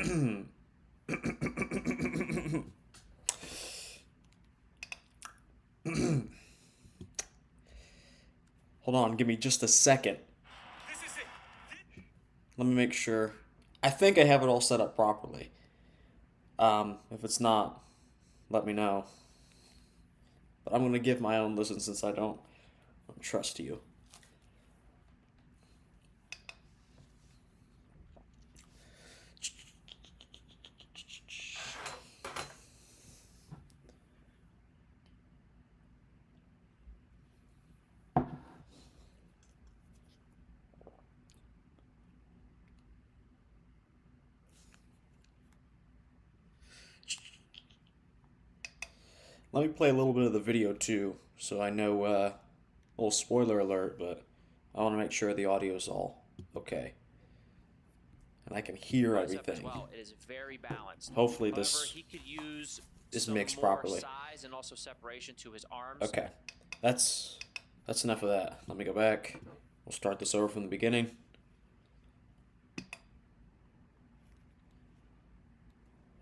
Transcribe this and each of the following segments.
Hold on, give me just a second. Let me make sure. I think I have it all set up properly. If it's not, let me know. But I'm gonna give my own listen since I don't trust you. Let me play a little bit of the video too, so I know, a little spoiler alert, but I want to make sure the audio is all okay. And I can hear everything. Well, it is very balanced. Hopefully However, this he could use is some mixed more properly. size and also separation to his arms. Okay, that's enough of that. Let me go back. We'll start this over from the beginning.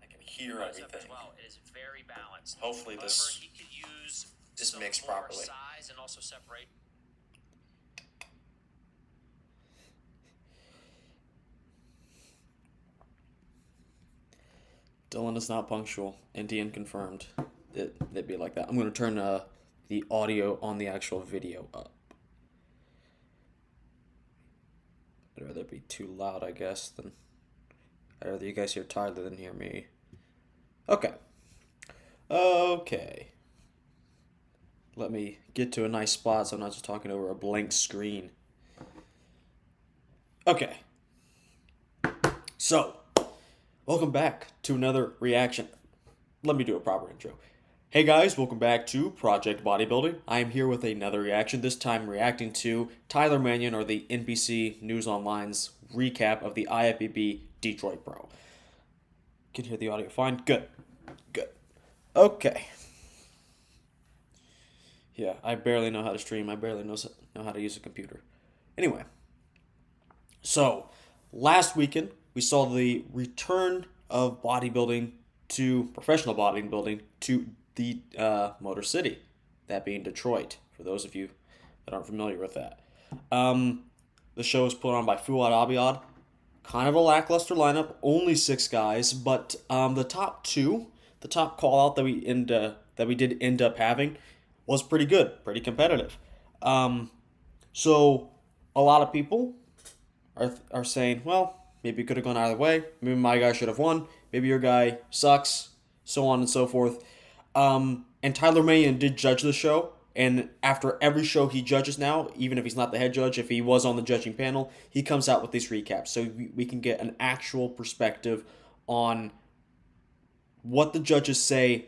I can hear everything. Well, it is very balanced. Hopefully However, this he could use is some mixed more properly. size and also separate. Dylan is not punctual. Indian confirmed. It'd be like that. I'm going to turn the audio on the actual video up. I'd rather be too loud, I guess, than I'd rather you guys hear Tyler than hear me. Okay. Okay. Let me get to a nice spot so I'm not just talking over a blank screen. Okay. So, welcome back to another reaction. Let me do a proper intro. Hey guys, welcome back to Project Bodybuilding. I am here with another reaction, this time reacting to Tyler Mannion, or the NBC News Online's recap of the IFBB Detroit Pro. Can hear the audio fine? Good. Good. Okay. Yeah, I barely know how to stream. I barely know how to use a computer. Anyway. So, last weekend, we saw the return of bodybuilding to professional bodybuilding to the Motor City, that being Detroit, for those of you that aren't familiar with that. The show was put on by Fuad Abiad. Kind of a lackluster lineup, only 6 guys, but the top call out that we did end up having was pretty good, pretty competitive. So a lot of people are saying, well, maybe it could have gone either way. Maybe my guy should have won. Maybe your guy sucks, so on and so forth. And Tyler Mannion did judge the show, and after every show he judges now, even if he's not the head judge, if he was on the judging panel, he comes out with these recaps so we can get an actual perspective on what the judges say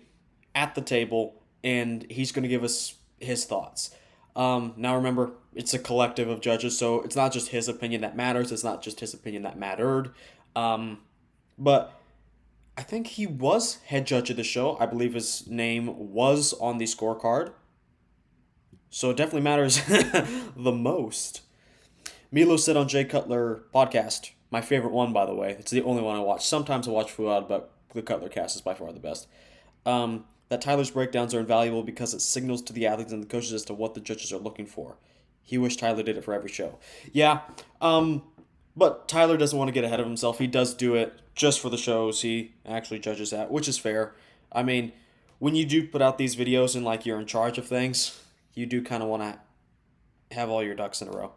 at the table, and he's going to give us his thoughts. Now remember, it's a collective of judges, so it's not just his opinion that matters. It's not just his opinion that mattered. But I think he was head judge of the show. I believe his name was on the scorecard. So it definitely matters the most. Milo said on Jay Cutler podcast, my favorite one, by the way. It's the only one I watch. Sometimes I watch Fuad, but the Cutler cast is by far the best. That Tyler's breakdowns are invaluable because it signals to the athletes and the coaches as to what the judges are looking for. He wished Tyler did it for every show. Yeah, but Tyler doesn't want to get ahead of himself. He does do it just for the shows he actually judges at, which is fair. I mean, when you do put out these videos and like you're in charge of things, you do kind of want to have all your ducks in a row.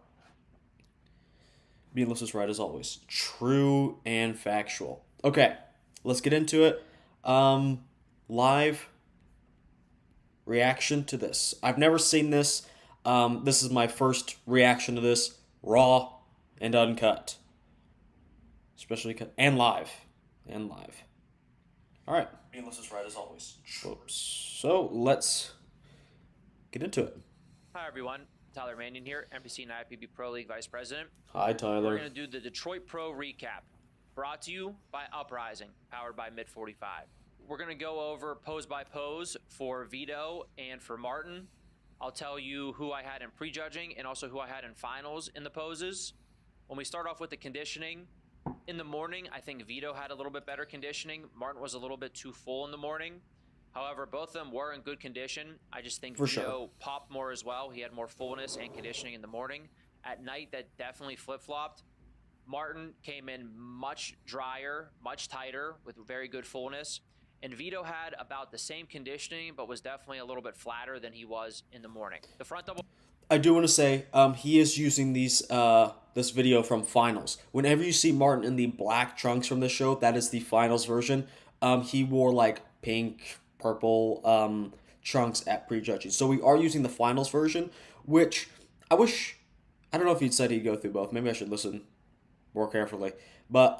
Meatless is right as always. True and factual. Okay, let's get into it. Live reaction to this. I've never seen this. This is my first reaction to this, raw and uncut, especially cut and live, All right. Meatless is right as always. Oops. So let's get into it. Hi everyone, Tyler Mannion here, NBC and IFBB Pro League Vice President. Hi, Tyler. We're going to do the Detroit Pro recap, brought to you by Uprising, powered by Mid 45. We're going to go over pose by pose for Vito and for Martin. I'll tell you who I had in prejudging and also who I had in finals in the poses. When we start off with the conditioning, In the morning, I think Vito had a little bit better conditioning. Martin was a little bit too full in the morning. However, both of them were in good condition. I just think For sure. Vito popped more as well. He had more fullness and conditioning in the morning. At night, that definitely flip-flopped. Martin came in much drier, much tighter, with very good fullness. And Vito had about the same conditioning, but was definitely a little bit flatter than he was in the morning. The front double. I do want to say he is using this video from finals. Whenever you see Martin in the black trunks from the show, that is the finals version. He wore like pink, purple trunks at prejudging. So we are using the finals version, which I don't know if he'd said he'd go through both. Maybe I should listen more carefully. But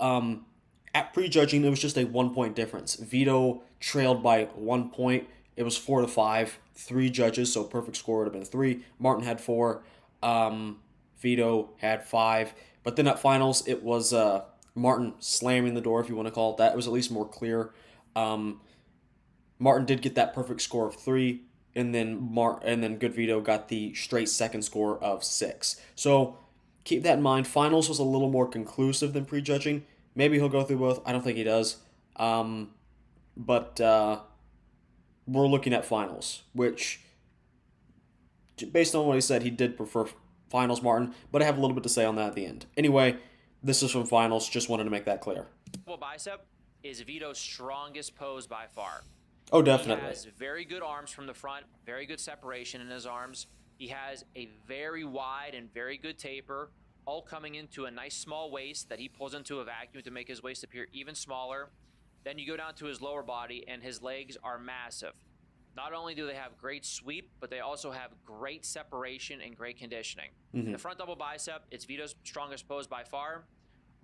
at prejudging, it was just a 1 point difference. Vito trailed by 1 point. It was 4-5, 3 judges, so perfect score would have been 3. Martin had 4. Vito had 5. But then at finals, it was Martin slamming the door, if you want to call it that. It was at least more clear. Martin did get that perfect score of 3, and then Good Vito got the straight second score of 6. So keep that in mind. Finals was a little more conclusive than prejudging. Maybe he'll go through both. I don't think he does. But we're looking at finals, which, based on what he said, he did prefer finals, Martin. But I have a little bit to say on that at the end. Anyway, this is from finals. Just wanted to make that clear. Bicep is Vito's strongest pose by far. Oh, He definitely. has very good arms from the front, very good separation in his arms. He has a very wide and very good taper, all coming into a nice small waist that he pulls into a vacuum to make his waist appear even smaller. Then you go down to his lower body, and his legs are massive. Not only do they have great sweep, but they also have great separation and great conditioning. The front double bicep, it's Vito's strongest pose by far.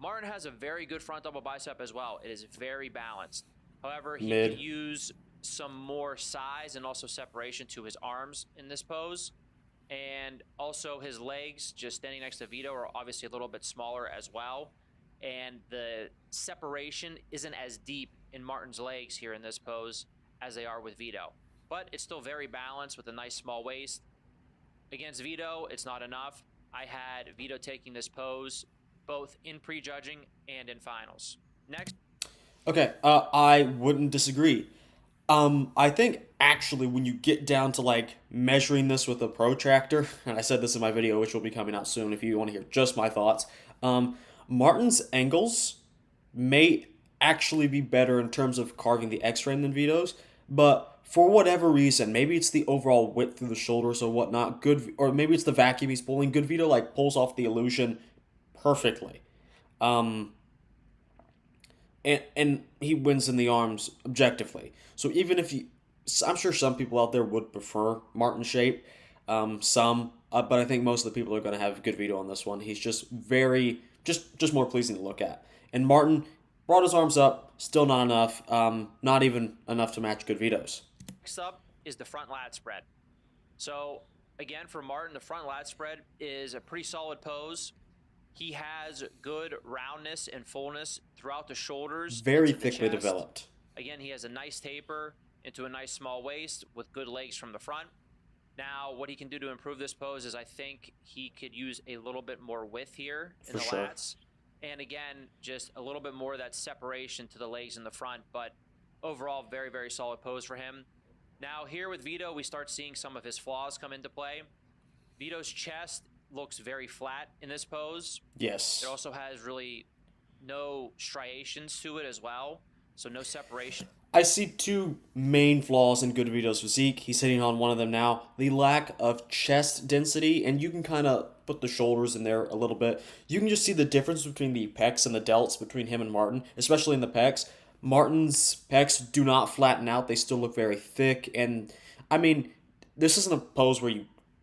Martin has a very good front double bicep as well. It is very balanced. However, he could use some more size and also separation to his arms in this pose. And also his legs, just standing next to Vito, are obviously a little bit smaller as well. And the separation isn't as deep in Martin's legs here in this pose as they are with Vito. But it's still very balanced with a nice small waist. Against Vito, it's not enough. I had Vito taking this pose both in prejudging and in finals. Next. Okay, I wouldn't disagree. I think actually when you get down to like measuring this with a protractor, and I said this in my video, which will be coming out soon if you want to hear just my thoughts, Martin's angles may actually be better in terms of carving the X-frame than Vito's, but for whatever reason, maybe it's the overall width through the shoulders or whatnot, or maybe it's the vacuum he's pulling. Good Vito like pulls off the illusion perfectly. Um, and he wins in the arms objectively. So even if you, I'm sure some people out there would prefer Martin's shape, but I think most of the people are going to have Good Vito on this one. He's just just more pleasing to look at. And Martin brought his arms up, still not enough, not even enough to match Good Vito's. Next up is the front lat spread. So again, for Martin, the front lat spread is a pretty solid pose. He has good roundness and fullness throughout the shoulders. Very thickly developed. Again, he has a nice taper into a nice small waist with good legs from the front. Now, what he can do to improve this pose is I think he could use a little bit more width here in the lats. And again, just a little bit more of that separation to the legs in the front. But overall, very, very solid pose for him. Now, here with Vito, we start seeing some of his flaws come into play. Vito's chest looks very flat in this pose. Yes. It also has really no striations to it as well, so no separation. I see two main flaws in Good Vito's physique. He's hitting on one of them now. The lack of chest density, and you can kind of put the shoulders in there a little bit. You can just see the difference between the pecs and the delts between him and Martin, especially in the pecs. Martin's pecs do not flatten out. They still look very thick, and I mean, this isn't a pose where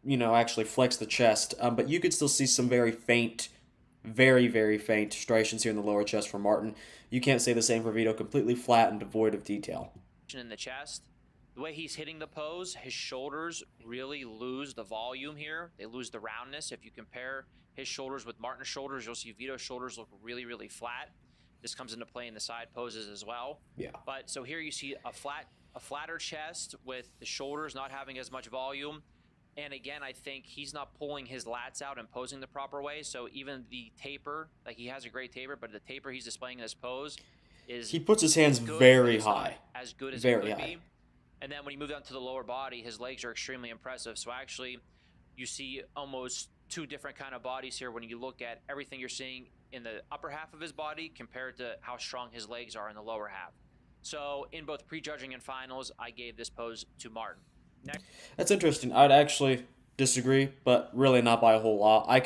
you know, actually flex the chest, but you could still see some very faint, very, very faint striations here in the lower chest for Martin. You can't say the same for Vito, completely flat and devoid of detail. In the chest, the way he's hitting the pose, his shoulders really lose the volume here. They lose the roundness. If you compare his shoulders with Martin's shoulders, you'll see Vito's shoulders look really, really flat. This comes into play in the side poses as well. Yeah. But so here you see a flatter chest with the shoulders not having as much volume. And again, I think he's not pulling his lats out and posing the proper way. So even the taper, like he has a great taper, but the taper he's displaying in this pose is He puts his hands good, but very it's not high. as good as it Very could high. be. And then when you move down to the lower body, his legs are extremely impressive. So actually, you see almost two different kind of bodies here when you look at everything you're seeing in the upper half of his body compared to how strong his legs are in the lower half. So in both prejudging and finals, I gave this pose to Martin. Next. That's interesting. I'd actually disagree, but really not by a whole lot. I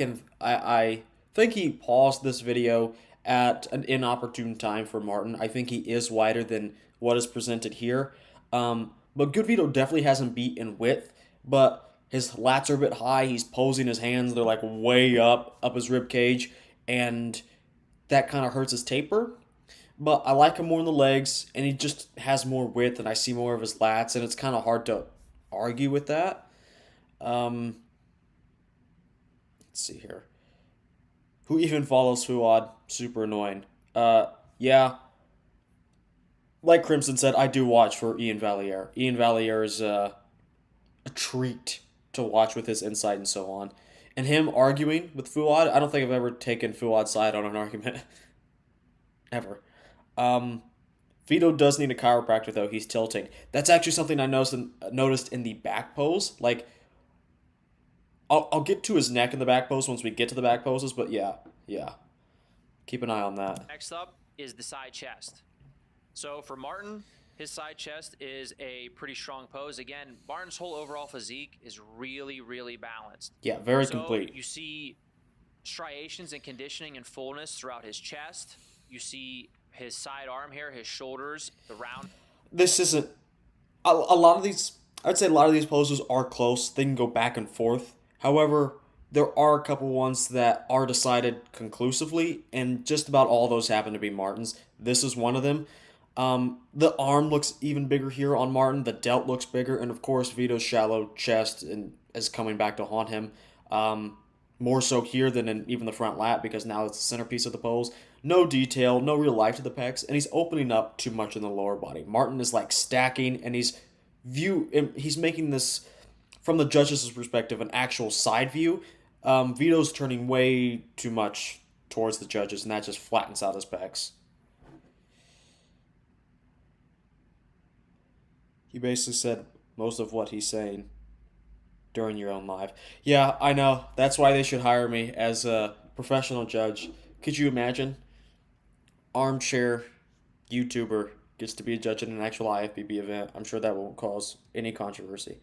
think he paused this video at an inopportune time for Martin. I think he is wider than what is presented here. But Good Vito definitely has him beat in width, but his lats are a bit high. He's posing his hands; they're like way up his rib cage, and that kind of hurts his taper. But I like him more in the legs, and he just has more width, and I see more of his lats, and it's kind of hard to argue with that. Um, let's see here. Who even follows Fuad? Super annoying. Yeah, like Crimson said, I do watch for Ian Valier. Ian Valier is a treat to watch with his insight and so on. And him arguing with Fuad, I don't think I've ever taken Fuad's side on an argument. Ever. Um, Vito does need a chiropractor though. He's tilting. That's actually something I noticed in the back pose. Like, I'll get to his neck in the back pose once we get to the back poses, but yeah. Keep an eye on that. Next up is the side chest. So for Martin, his side chest is a pretty strong pose. Again, Martin's whole overall physique is really, really balanced. Yeah, very So complete. you see striations and conditioning and fullness throughout his chest. You see his side arm here, his shoulders, the round. This isn't a lot of these. I'd say a lot of these poses are close. They can go back and forth. However, there are a couple ones that are decided conclusively, and just about all those happen to be Martin's. This is one of them. The arm looks even bigger here on Martin. The delt looks bigger, and of course, Vito's shallow chest is coming back to haunt him. More so here than in even the front lat because now it's the centerpiece of the pose. No detail, no real life to the pecs, and he's opening up too much in the lower body. Martin is like stacking, and he's making this from the judges' perspective an actual side view. Vito's turning way too much towards the judges, and that just flattens out his pecs. He basically said most of what he's saying during your own live. Yeah, I know. That's why they should hire me as a professional judge. Could you imagine? Armchair YouTuber gets to be a judge in an actual IFBB event. I'm sure that won't cause any controversy.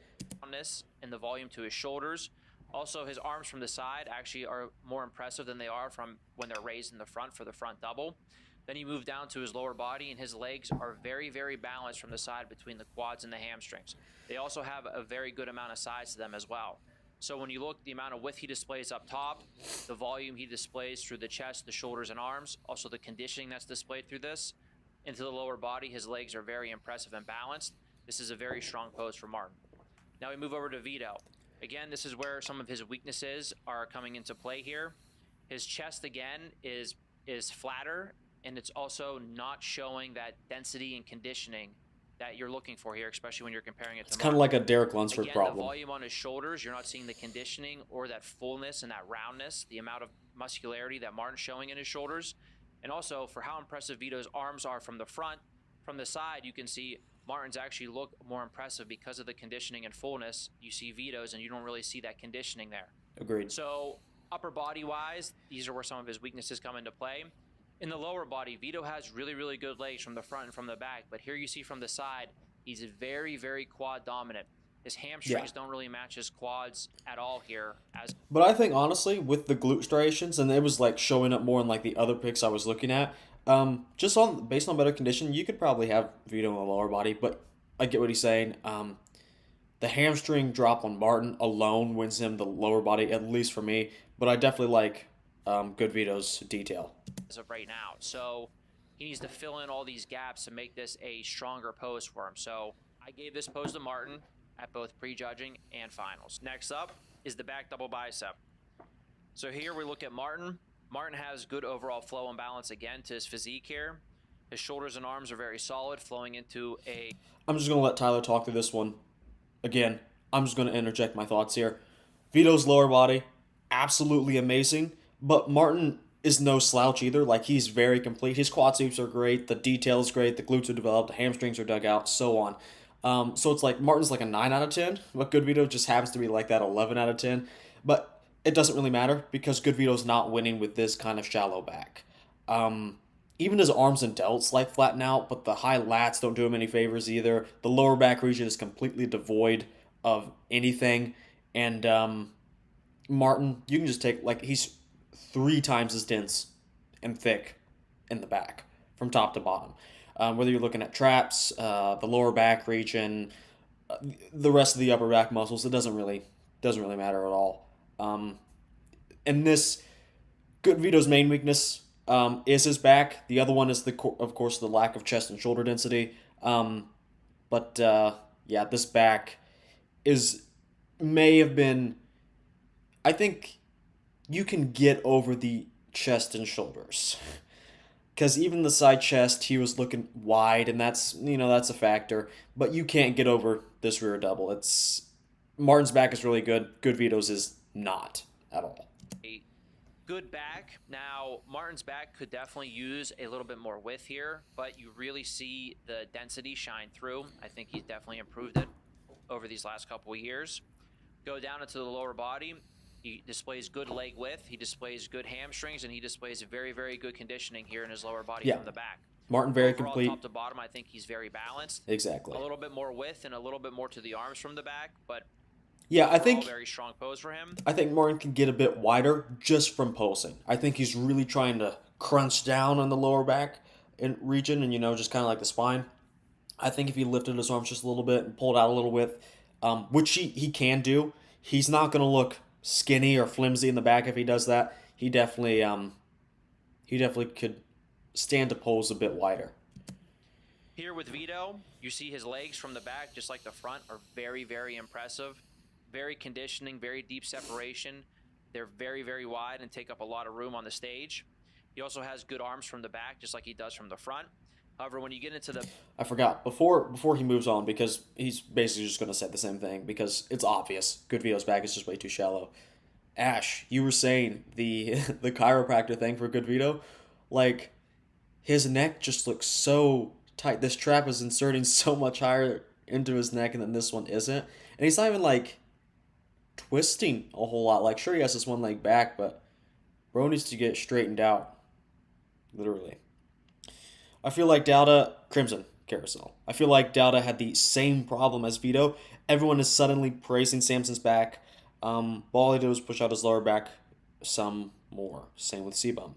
And the volume to his shoulders. Also, his arms from the side actually are more impressive than they are from when they're raised in the front for the front double. Then you move down to his lower body, and his legs are very, very balanced from the side between the quads and the hamstrings. They also have a very good amount of size to them as well. So when you look, the amount of width he displays up top, the volume he displays through the chest, the shoulders, and arms, also the conditioning that's displayed through this, into the lower body, his legs are very impressive and balanced. This is a very strong pose for Martin. Now we move over to Vito. Again, this is where some of his weaknesses are coming into play here. His chest, again, is flatter, and it's also not showing that density and conditioning that you're looking for here, especially when you're comparing it to It's kind of like a Derek Lunsford Again, problem. the volume on his shoulders, you're not seeing the conditioning or that fullness and that roundness, the amount of muscularity that Martin's showing in his shoulders. And also, for how impressive Vito's arms are from the front, from the side, you can see Martin's actually look more impressive because of the conditioning and fullness. You see Vito's, and you don't really see that conditioning there. Agreed. So, upper body-wise, these are where some of his weaknesses come into play. In the lower body, Vito has really, really good legs from the front and from the back, but here you see from the side, he's very, very quad dominant. His hamstrings don't really match his quads at all here. But I think honestly, with the glute striations, and it was like showing up more in like the other pics I was looking at, based on better condition, you could probably have Vito in the lower body. But I get what he's saying. The hamstring drop on Martin alone wins him the lower body, at least for me. But I definitely like Good Vito's detail. As of right now. So he needs to fill in all these gaps to make this a stronger pose for him. So I gave this pose to Martin at both prejudging and finals. Next up is the back double bicep. So here we look at Martin. Martin has good overall flow and balance again to his physique here. His shoulders and arms are very solid, flowing into a... I'm just going to let Tyler talk through this one. Again, I'm just going to interject my thoughts here. Vito's lower body, absolutely amazing, but Martin is no slouch either. Like, he's very complete. His quad sweeps are great, the detail is great, the glutes are developed, the hamstrings are dug out, so on. So it's like Martin's like a 9 out of 10, but Good Vito just happens to be like that 11 out of 10. But it doesn't really matter because Good Vito's not winning with this kind of shallow back. Um, Even his arms and delts like flatten out, but the high lats don't do him any favors either. The lower back region is completely devoid of anything. And Martin, you can just take, like, he's 3 times as dense and thick in the back from top to bottom. Whether you're looking at traps, the lower back region, the rest of the upper back muscles, it doesn't really matter at all. And this Good Vito's main weakness is his back. The other one is of course, the lack of chest and shoulder density. But yeah, this back is may have been. I think you can get over the chest and shoulders because even the side chest he was looking wide, and that's a factor. But you can't get over this rear double. It's Martin's back is really good. Good Vito's is not at all. A good back. Now, Martin's back could definitely use a little bit more width here, but you really see the density shine through. I think he's definitely improved it over these last couple of years. Go down into the lower body. He displays good leg width, he displays good hamstrings, and he displays very, very good conditioning here in his lower body Yeah, from the back. Martin very Overall, complete. top to bottom, I think he's very balanced. Exactly. A little bit more width and a little bit more to the arms from the back, but Yeah, I overall, think very strong pose for him. I think Martin can get a bit wider just from posing. I think he's really trying to crunch down on the lower back region, and just kind of like the spine. I think if he lifted his arms just a little bit and pulled out a little width, which he can do, he's not going to look skinny or flimsy in the back if he does that. He definitely could stand to pose a bit wider. Here with Vito, you see his legs from the back, just like the front, are very, very impressive. Very conditioning, very deep separation. They're very, very wide and take up a lot of room on the stage. He also has good arms from the back, just like he does from the front. However, when you get into the I forgot before he moves on because he's basically just going to say the same thing because it's obvious. Good Vito's back is just way too shallow. Ash, you were saying the the chiropractor thing for Good Vito, like his neck just looks so tight. This trap is inserting so much higher into his neck, and then this one isn't. And he's not even like twisting a whole lot. Like, sure, he has this one leg back, but bro needs to get straightened out, literally. I feel like Dowda Crimson Carousel. I feel like Dowda had the same problem as Vito. Everyone is suddenly praising Samson's back. All he did was push out his lower back some more. Same with Sebum.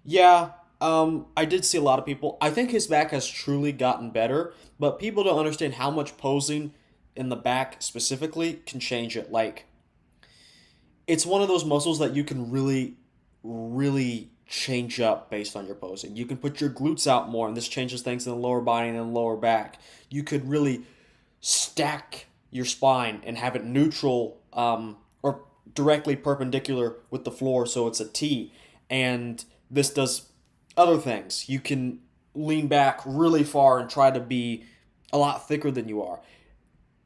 Yeah, I did see a lot of people. I think his back has truly gotten better, but people don't understand how much posing in the back specifically can change it. Like, it's one of those muscles that you can really, really change up based on your posing. You can put your glutes out more, and this changes things in the lower body and in the lower back. You could really stack your spine and have it neutral or directly perpendicular with the floor so it's a T. And this does other things. You can lean back really far and try to be a lot thicker than you are.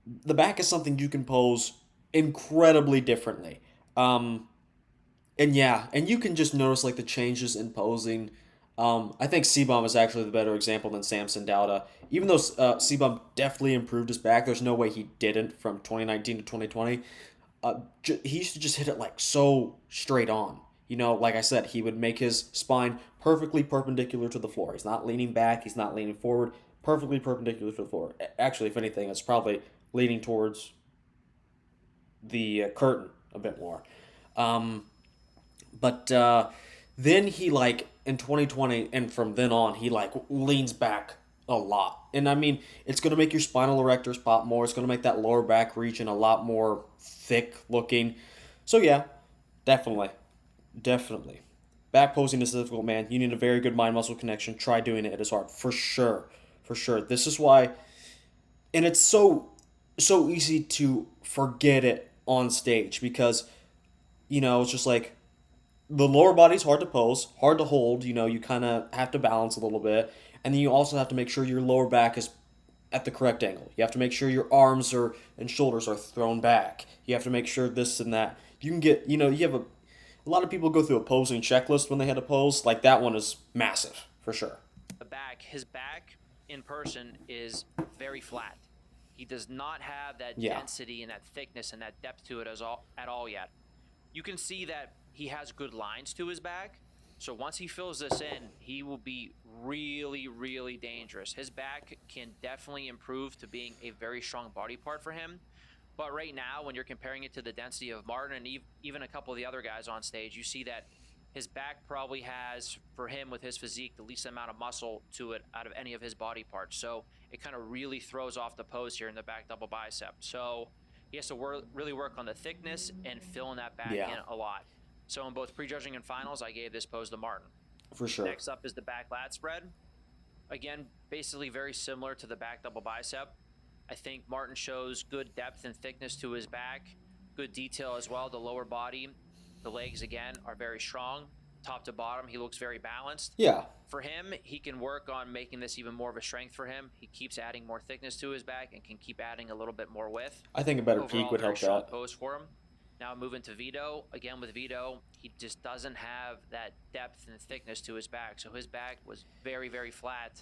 The back is something you can pose incredibly differently. And yeah, and you can just notice like the changes in posing. I think Sebum is actually the better example than Samson Dauda. Even though Sebum definitely improved his back, there's no way he didn't from 2019 to 2020. He used to just hit it like so straight on. Like I said, he would make his spine perfectly perpendicular to the floor. He's not leaning back. He's not leaning forward. Perfectly perpendicular to the floor. Actually, if anything, it's probably leaning towards the curtain a bit more. But then he like in 2020 and from then on he like leans back a lot. And I mean, it's going to make your spinal erectors pop more. It's going to make that lower back region a lot more thick looking. So yeah, definitely. Definitely. Back posing is difficult, man. You need a very good mind muscle connection. Try doing it. It is hard. For sure. For sure. This is why and it's so easy to forget it on stage because it's just like the lower body's hard to pose, hard to hold. You kind of have to balance a little bit, and then you also have to make sure your lower back is at the correct angle. You have to make sure your arms and shoulders are thrown back. You have to make sure this and that. You can get, you have a lot of people go through a posing checklist when they hit a pose. Like that one is massive for sure. His back in person is very flat. He does not have that Yeah. density and that thickness and that depth to it at all yet. You can see that he has good lines to his back. So once he fills this in, he will be really, really dangerous. His back can definitely improve to being a very strong body part for him. But right now, when you're comparing it to the density of Martin and even a couple of the other guys on stage, you see that his back probably has, for him with his physique, the least amount of muscle to it out of any of his body parts. So it kind of really throws off the pose here in the back double bicep. So he has to really work on the thickness and filling that back in a lot. So in both prejudging and finals, I gave this pose to Martin. For sure. Next up is the back lat spread. Again, basically very similar to the back double bicep. I think Martin shows good depth and thickness to his back, good detail as well. The lower body, the legs again are very strong. Top to bottom, he looks very balanced. Yeah. For him, he can work on making this even more of a strength for him. He keeps adding more thickness to his back and can keep adding a little bit more width. I think a better Overall, peak would very help strong that. pose for him. Now moving to Vito. Again with Vito, he just doesn't have that depth and thickness to his back. So his back was very, very flat,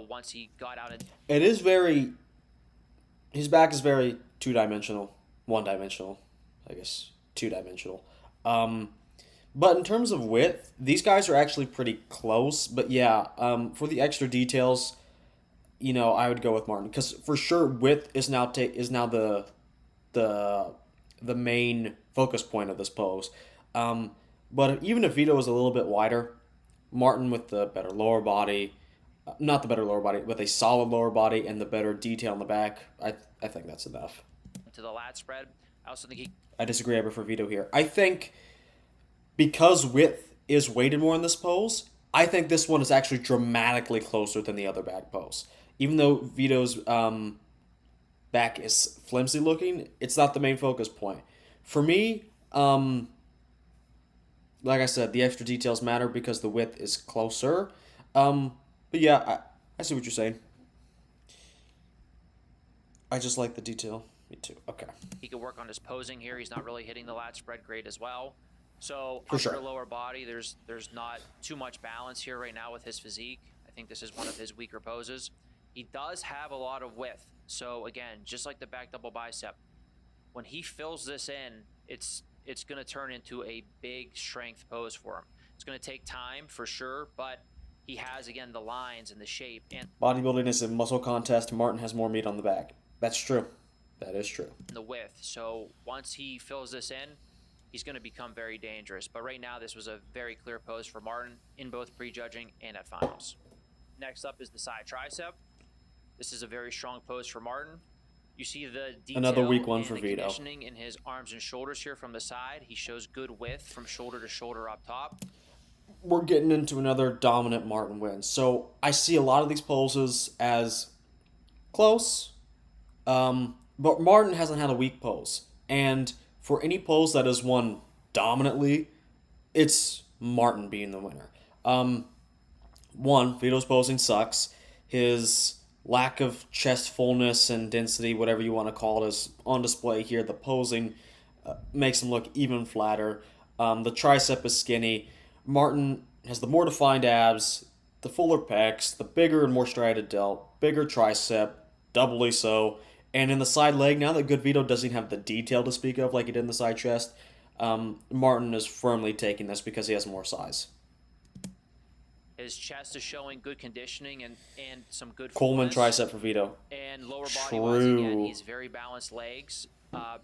once he got out of... It is his back is very two-dimensional, one-dimensional, I guess, two-dimensional. But in terms of width, these guys are actually pretty close. But yeah, for the extra details, I would go with Martin because for sure width is now the main focus point of this pose. But even if Vito is a little bit wider, Martin with the better lower body, not the better lower body, with a solid lower body and the better detail in the back, I think that's enough. To the lat spread, I also think I disagree. I prefer Vito here. I think because width is weighted more in this pose, I think this one is actually dramatically closer than the other back pose. Even though Vito's back is flimsy looking, it's not the main focus point. For me, like I said, the extra details matter because the width is closer. But yeah, I see what you're saying. I just like the detail. Me too. Okay. he could work on his posing here. He's not really hitting the lat spread great as well. So For upper sure. lower body, there's not too much balance here right now with his physique. I think this is one of his weaker poses. He does have a lot of width. So again, just like the back double bicep, when he fills this in, it's going to turn into a big strength pose for him. It's going to take time for sure, but he has, again, the lines and the shape and Bodybuilding is a muscle contest. Martin has more meat on the back. That's true. That is true. the width. So once he fills this in, he's going to become very dangerous. But right now, this was a very clear pose for Martin in both prejudging and at finals. Next up is the side tricep. This is a very strong pose for Martin. You see the detail Another weak one and for the Vito. conditioning in his arms and shoulders here from the side. He shows good width from shoulder to shoulder up top. We're getting into another dominant Martin win. So I see a lot of these poses as close, but Martin hasn't had a weak pose. And for any pose that is won dominantly, it's Martin being the winner. One, Vito's posing sucks. His lack of chest fullness and density, whatever you want to call it, is on display here. The posing makes him look even flatter. The tricep is skinny. Martin has the more defined abs, the fuller pecs, the bigger and more striated delt, bigger tricep, doubly so. And in the side leg, now that Good Vito doesn't have the detail to speak of like he did in the side chest, Martin is firmly taking this because he has more size. His chest is showing good conditioning and some good Coleman fullness. tricep for Vito. And lower body wise, again, True. he's very balanced legs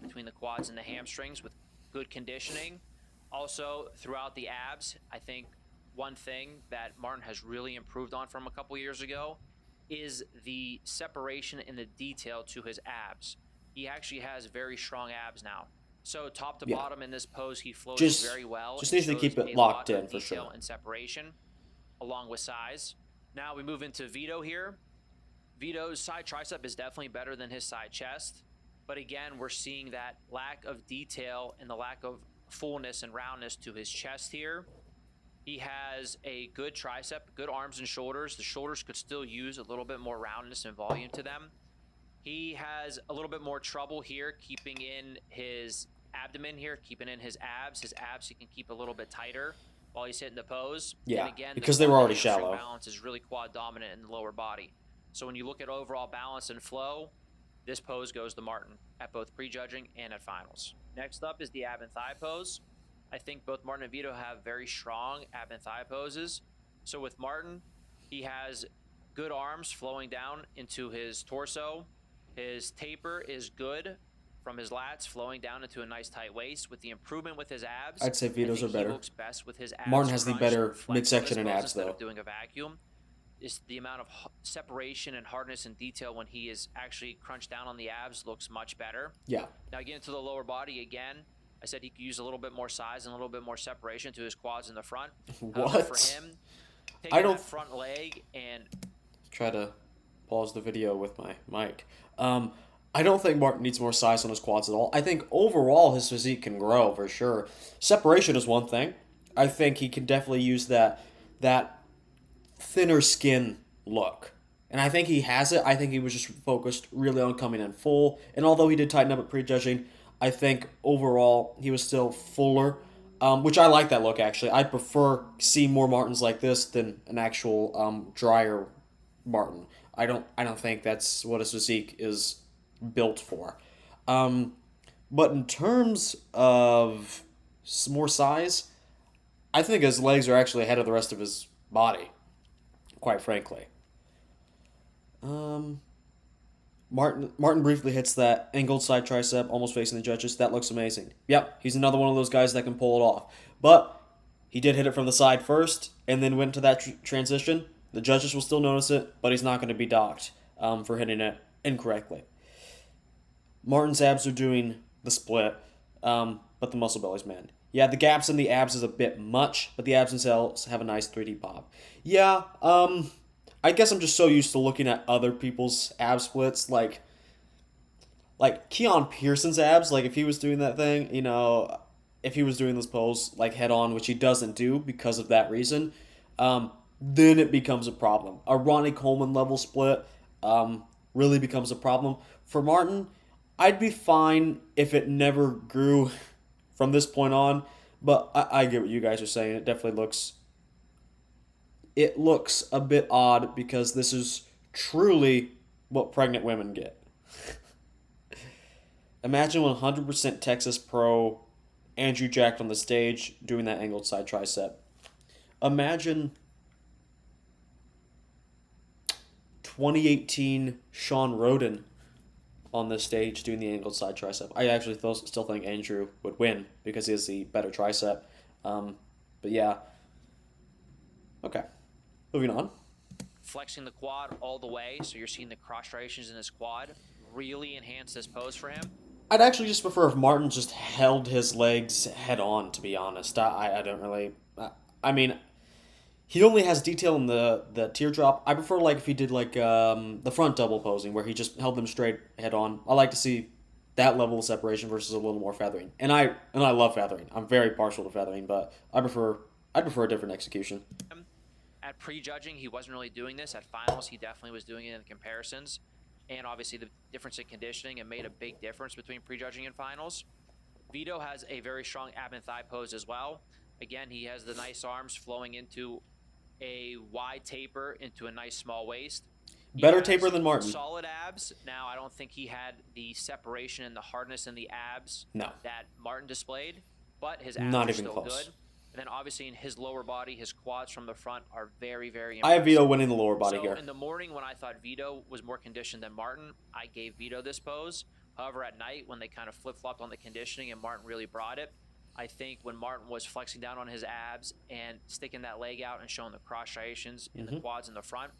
between the quads and the hamstrings with good conditioning. Also, throughout the abs, I think one thing that Martin has really improved on from a couple years ago is the separation and the detail to his abs. He actually has very strong abs now. So top to Yeah. bottom in this pose, he flows Just- very well. just and needs to shows keep it a locked lot of in for detail sure. and separation along with size. Now we move into Vito here. Vito's side tricep is definitely better than his side chest. But again, we're seeing that lack of detail and the lack of fullness and roundness to his chest here. He has a good tricep, good arms and shoulders. The shoulders could still use a little bit more roundness and volume to them. He has a little bit more trouble here keeping in his abdomen here, keeping in his abs. His abs he can keep a little bit tighter while he's hitting the pose. Yeah, And again, the because they were quad already to hamstring shallow. balance is really quad dominant in the lower body. So when you look at overall balance and flow, this pose goes to Martin at both prejudging and at finals. Next up is the ab and thigh pose. I think both Martin and Vito have very strong ab and thigh poses. So with Martin, he has good arms flowing down into his torso. His taper is good from his lats flowing down into a nice tight waist. With the improvement with his abs, I'd say Vito's I think are better. he looks best with his abs Martin has the crunched better and flexed on midsection this and pose abs, instead though. of doing a vacuum. Is the amount of separation and hardness and detail when he is actually crunched down on the abs looks much better. Yeah. Now getting into the lower body again, I said he could use a little bit more size and a little bit more separation to his quads in the front. What? However, for him, taking that front leg and try to pause the video with my mic. I don't think Martin needs more size on his quads at all. I think overall his physique can grow for sure. Separation is one thing. I think he can definitely use that thinner skin look. And I think he has it. I think he was just focused really on coming in full. And although he did tighten up at prejudging, I think overall he was still fuller, which I like that look actually. I prefer seeing more Martins like this than an actual drier Martin. I don't think that's what his physique is built for. But in terms of more size, I think his legs are actually ahead of the rest of his body, quite frankly. Martin briefly hits that angled side tricep, almost facing the judges. That looks amazing. Yep, he's another one of those guys that can pull it off. But he did hit it from the side first, and then went to that transition. The judges will still notice it, but he's not going to be docked for hitting it incorrectly. Martin's abs are doing the split, but the muscle belly's man. Yeah, the gaps in the abs is a bit much, but the abs themselves have a nice 3D pop. Yeah, I guess I'm just so used to looking at other people's ab splits, like Keon Pearson's abs. Like if he was doing that thing, if he was doing this pose like head on, which he doesn't do because of that reason, then it becomes a problem. A Ronnie Coleman level split really becomes a problem. For Martin, I'd be fine if it never grew from this point on, but I get what you guys are saying. It definitely looks a bit odd because this is truly what pregnant women get. Imagine 100% Texas Pro Andrew Jacked on the stage doing that angled side tricep. Imagine 2018 Sean Roden on this stage doing the angled side tricep. I actually still think Andrew would win because he has the better tricep. But yeah. Okay. Moving on. flexing the quad all the way, so you're seeing the cross striations in his quad really enhance this pose for him. I'd actually just prefer if Martin just held his legs head on, to be honest. I don't really... I mean, he only has detail in the teardrop. I prefer like if he did like the front double posing, where he just held them straight head on. I like to see that level of separation versus a little more feathering. And I love feathering. I'm very partial to feathering, but I'd prefer a different execution. At prejudging, he wasn't really doing this. At finals, he definitely was doing it in the comparisons. And obviously the difference in conditioning, it made a big difference between prejudging and finals. Vito has a very strong ab and thigh pose as well. Again, he has the nice arms flowing into a wide taper into a nice small waist. Better taper than Martin. Solid abs. Now, I don't think he had the separation and the hardness in the abs that Martin displayed, but his abs are still good. And then obviously in his lower body, his quads from the front are very, very impressive. I have Vito winning the lower body here. In the morning when I thought Vito was more conditioned than Martin, I gave Vito this pose. However, at night when they kind of flip-flopped on the conditioning and Martin really brought it, I think when Martin was flexing down on his abs and sticking that leg out and showing the cross striations in the quads in the front,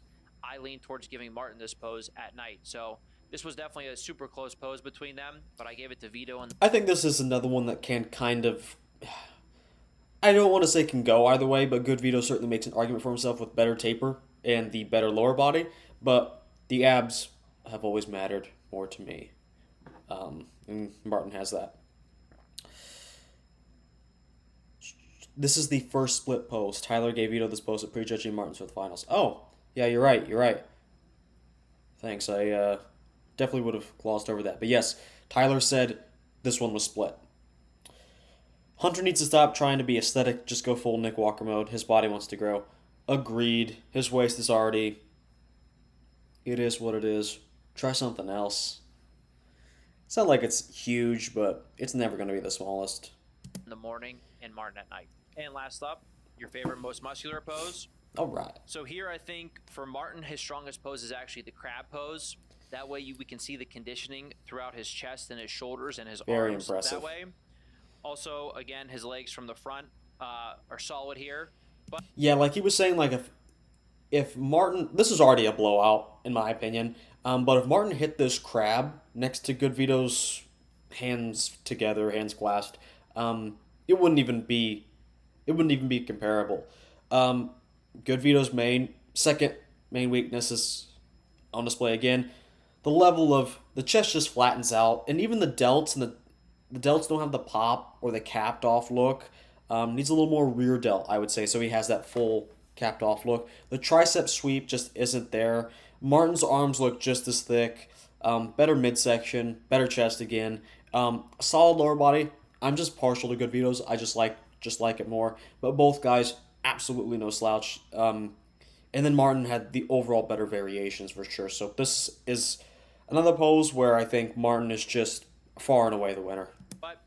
I leaned towards giving Martin this pose at night. So this was definitely a super close pose between them, but I gave it to Vito. I think this is another one that can kind of... I don't want to say can go either way, but Good Vito certainly makes an argument for himself with better taper and the better lower body, but the abs have always mattered more to me. And Martin has that. This is the first split pose. Tyler gave Vito this pose at prejudging Martins for the finals. Oh, yeah, you're right. You're right. Thanks. I definitely would have glossed over that. But yes, Tyler said this one was split. Hunter needs to stop trying to be aesthetic, just go full Nick Walker mode. His body wants to grow. Agreed. His waist is already. It is what it is. Try something else. It's not like it's huge, but it's never going to be the smallest. In the morning and Martin at night. And last up, your favorite most muscular pose. All right. So here I think for Martin, his strongest pose is actually the crab pose. That way we can see the conditioning throughout his chest and his shoulders and his Very arms impressive. that way. Also, again, his legs from the front are solid here. But Yeah, like he was saying, like if Martin, this is already a blowout in my opinion. But if Martin hit this crab next to Good Vito's hands together, hands clasped, it wouldn't even be, it wouldn't even be comparable. Um, Good Vito's second main weakness is on display again. The level of the chest just flattens out, and even the delts and the delts don't have the pop or the capped off look. Needs a little more rear delt, I would say, so he has that full capped off look. The tricep sweep just isn't there. Martin's arms look just as thick. Better midsection, better chest again. Solid lower body. I'm just partial to Good Vito's. I just like it more. But both guys, absolutely no slouch. And then Martin had the overall better variations for sure. So this is another pose where I think Martin is just far and away the winner. but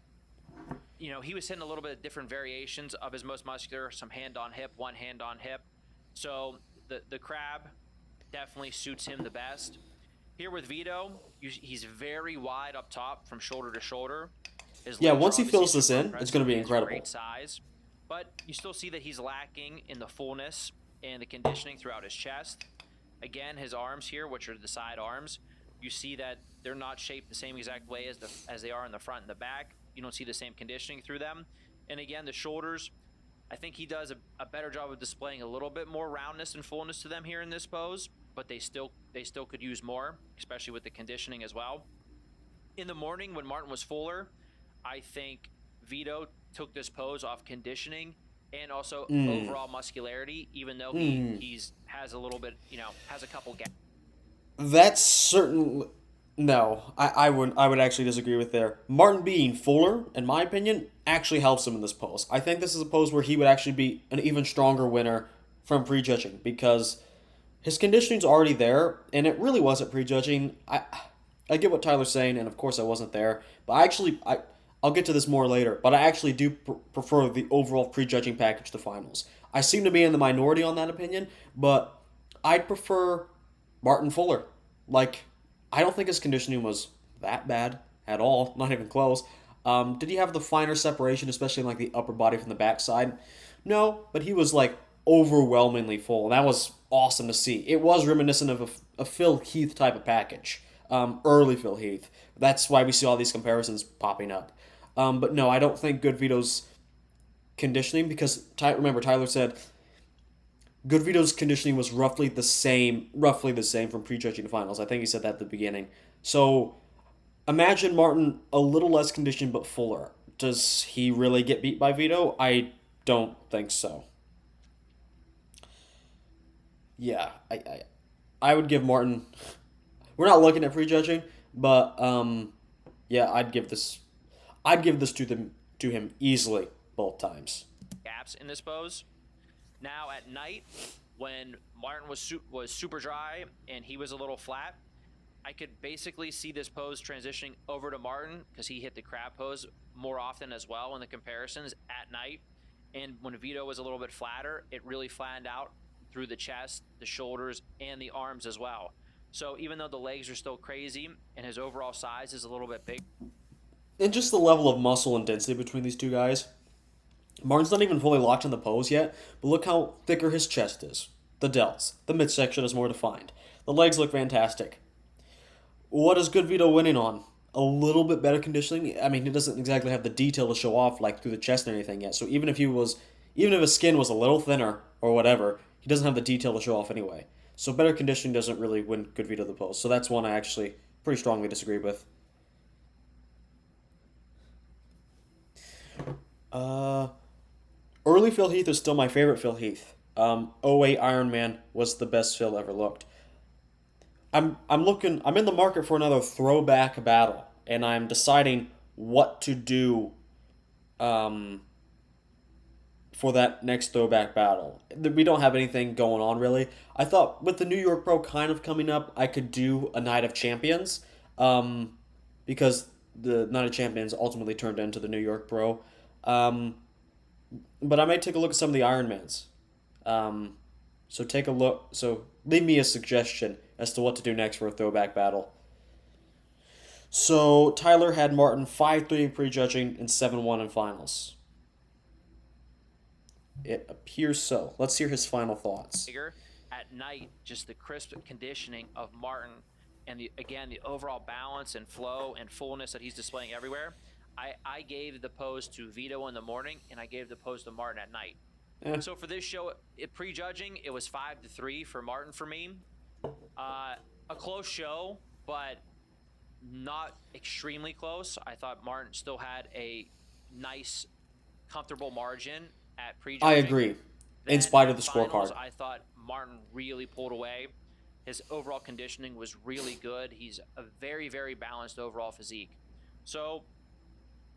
he was hitting a little bit of different variations of his most muscular, some hand on hip, one hand on hip. So the crab definitely suits him the best. Here with Vito, he's very wide up top from shoulder to shoulder. His Yeah, legs once are he fills obviously this super in, it's going to be impressive. He has incredible. Great size, but you still see that he's lacking in the fullness and the conditioning throughout his chest. Again, his arms here, which are the side arms, you see that they're not shaped the same exact way as they are in the front and the back. You don't see the same conditioning through them. And again, the shoulders, I think he does a better job of displaying a little bit more roundness and fullness to them here in this pose, but they still could use more, especially with the conditioning as well. In the morning when Martin was fuller, I think Vito took this pose off conditioning and also overall muscularity, even though he's has a little bit, has a couple gaps. That's certainly no. I would actually disagree with there. Martin being fuller, in my opinion, actually helps him in this pose. I think this is a pose where he would actually be an even stronger winner from prejudging because his conditioning's already there, and it really wasn't prejudging. I get what Tyler's saying, and of course I wasn't there, but I'll get to this more later. But I actually do prefer the overall prejudging package to finals. I seem to be in the minority on that opinion, but I'd prefer Martin Fuller. Like, I don't think his conditioning was that bad at all, not even close. Did he have the finer separation, especially in like the upper body from the backside? No, but he was like overwhelmingly full, and that was awesome to see. It was reminiscent of a Phil Heath type of package, early Phil Heath. That's why we see all these comparisons popping up. But no, I don't think Good Vito's conditioning because remember Tyler said Good Vito's conditioning was roughly the same from prejudging finals. I think he said that at the beginning. So imagine Martin a little less conditioned but fuller. Does he really get beat by Vito? I don't think so. Yeah, I would give Martin. We're not looking at prejudging, but yeah, I'd give this to him easily both times. Gaps in this pose. Now at night, when Martin was super dry and he was a little flat, I could basically see this pose transitioning over to Martin because he hit the crab pose more often as well in the comparisons at night. And when Vito was a little bit flatter, it really flattened out through the chest, the shoulders, and the arms as well. So even though the legs are still crazy and his overall size is a little bit big, And just the level of muscle and density between these two guys. Martin's not even fully locked in the pose yet, but look how thicker his chest is. The delts. The midsection is more defined. The legs look fantastic. What is Good Vito winning on? A little bit better conditioning. I mean, he doesn't exactly have the detail to show off like through the chest or anything yet. So even if his skin was a little thinner or whatever, he doesn't have the detail to show off anyway. So better conditioning doesn't really win Good Vito the pose. So that's one I actually pretty strongly disagree with. Uh, Early Phil Heath is still my favorite Phil Heath. '08 Iron Man was the best Phil ever looked. I'm in the market for another throwback battle, and I'm deciding what to do um, for that next throwback battle. We don't have anything going on really. I thought with the New York Pro kind of coming up, I could do a Night of Champions, um, because the Night of Champions ultimately turned into the New York Pro. Um, but I might take a look at some of the Ironmans. Um, so take a look. So leave me a suggestion as to what to do next for a throwback battle. So Tyler had Martin 5-3 in prejudging and 7-1 in finals. It appears so. Let's hear his final thoughts. At night, just the crisp conditioning of Martin and the overall balance and flow and fullness that he's displaying everywhere. I gave the pose to Vito in the morning, and I gave the pose to Martin at night. So for this show, prejudging, it was 5-3 for Martin for me. A close show, but not extremely close. I thought Martin still had a nice, comfortable margin at prejudging. I agree. In spite of the scorecard, I thought Martin really pulled away. His overall conditioning was really good. He's a very, very balanced overall physique. So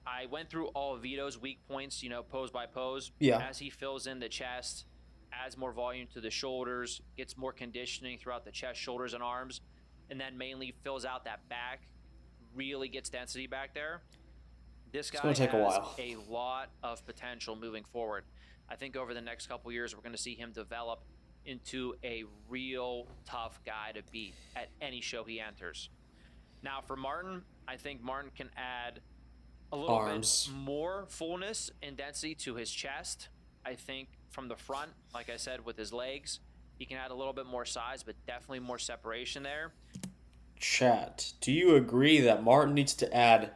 I went through all of Vito's weak points, pose by pose. Yeah. As he fills in the chest, adds more volume to the shoulders, gets more conditioning throughout the chest, shoulders, and arms, and then mainly fills out that back, really gets density back there. This guy has a lot of potential moving forward. I think over the next couple years, we're going to see him develop into a real tough guy to beat at any show he enters. Now, for Martin, I think Martin can add a little bit more fullness and density to his chest. I think from the front, like I said, with his legs, he can add a little bit more size, but definitely more separation there. Chat, do you agree that Martin needs to add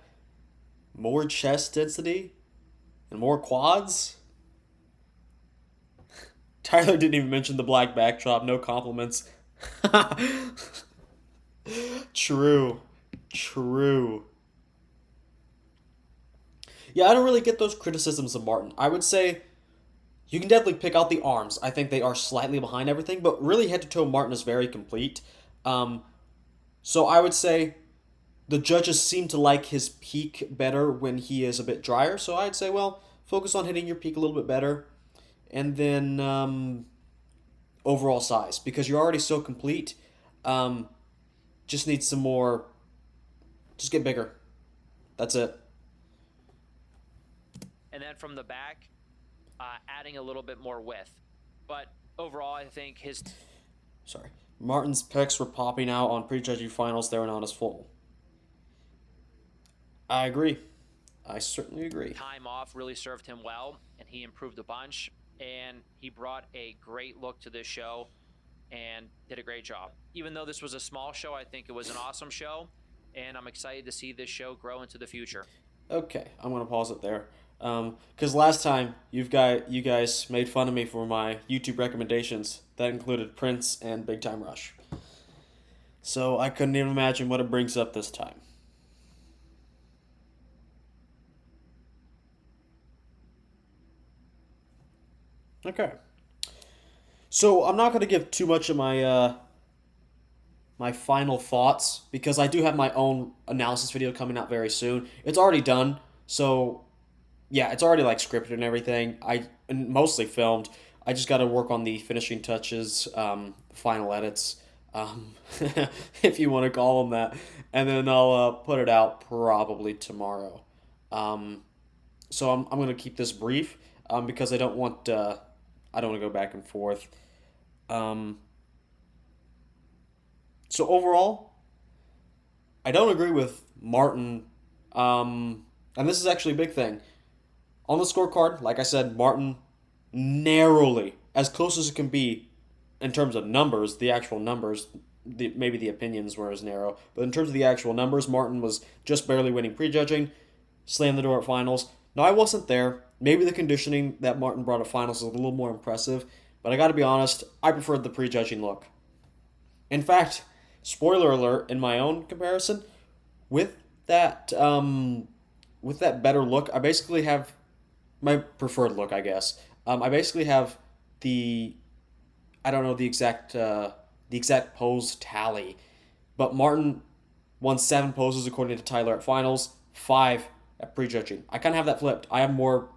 more chest density and more quads? Tyler didn't even mention the black backdrop. No compliments. True. Yeah, I don't really get those criticisms of Martin. I would say you can definitely pick out the arms. I think they are slightly behind everything, but really head to toe Martin is very complete. So I would say the judges seem to like his peak better when he is a bit drier. So I'd say, well, focus on hitting your peak a little bit better. And then overall size, because you're already so complete. Just need some more. Just get bigger. That's it. And then from the back, adding a little bit more width. But overall, I think Martin's pecs were popping out on prejudging finals. They were not as full. I agree. I certainly agree. Time off really served him well, and he improved a bunch. And he brought a great look to this show and did a great job. Even though this was a small show, I think it was an awesome show, and I'm excited to see this show grow into the future. Okay, I'm going to pause it there. Because last time you guys made fun of me for my YouTube recommendations. That included Prince and Big Time Rush. So I couldn't even imagine what it brings up this time. Okay. So I'm not going to give too much of my final thoughts because I do have my own analysis video coming out very soon. It's already done, so yeah, it's already like scripted and everything. And mostly filmed. I just got to work on the finishing touches, final edits, if you want to call them that, and then I'll put it out probably tomorrow. So I'm going to keep this brief because I don't want to go back and forth. So overall, I don't agree with Martin. And this is actually a big thing. On the scorecard, like I said, Martin narrowly, as close as it can be in terms of numbers, the actual numbers, maybe the opinions were as narrow, but in terms of the actual numbers, Martin was just barely winning prejudging, slammed the door at finals. Now, I wasn't there. Maybe the conditioning that Martin brought at finals is a little more impressive, but I got to be honest, I preferred the prejudging look. In fact, spoiler alert, in my own comparison, with that better look, I basically have my preferred look, I guess. I basically have the I don't know the exact pose tally, but Martin won 7 poses according to Tyler at finals, 5 at prejudging. I kind of have that flipped. I have more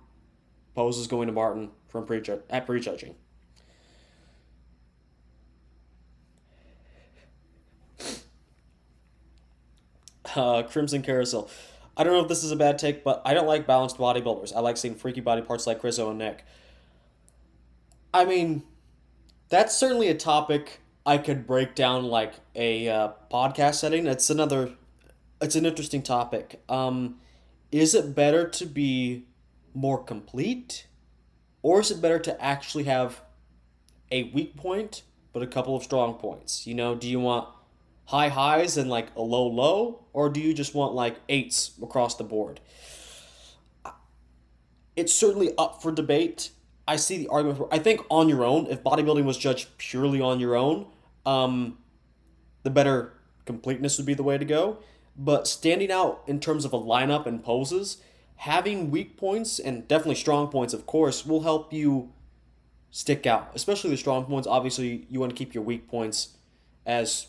poses going to Martin from prejudging. Crimson Carousel. I don't know if this is a bad take, but I don't like balanced bodybuilders. I like seeing freaky body parts like Rizzo and Nick. I mean, that's certainly a topic I could break down like a podcast setting. It's an interesting topic. Is it better to be more complete, or is it better to actually have a weak point but a couple of strong points? You know, do you want high highs and like a low low, or do you just want like eights across the board? It's certainly up for debate. I see the argument for. I think on your own, if bodybuilding was judged purely on your own, um, the better completeness would be the way to go. But standing out in terms of a lineup and poses, having weak points and definitely strong points, of course, will help you stick out. Especially the strong points. Obviously, you want to keep your weak points as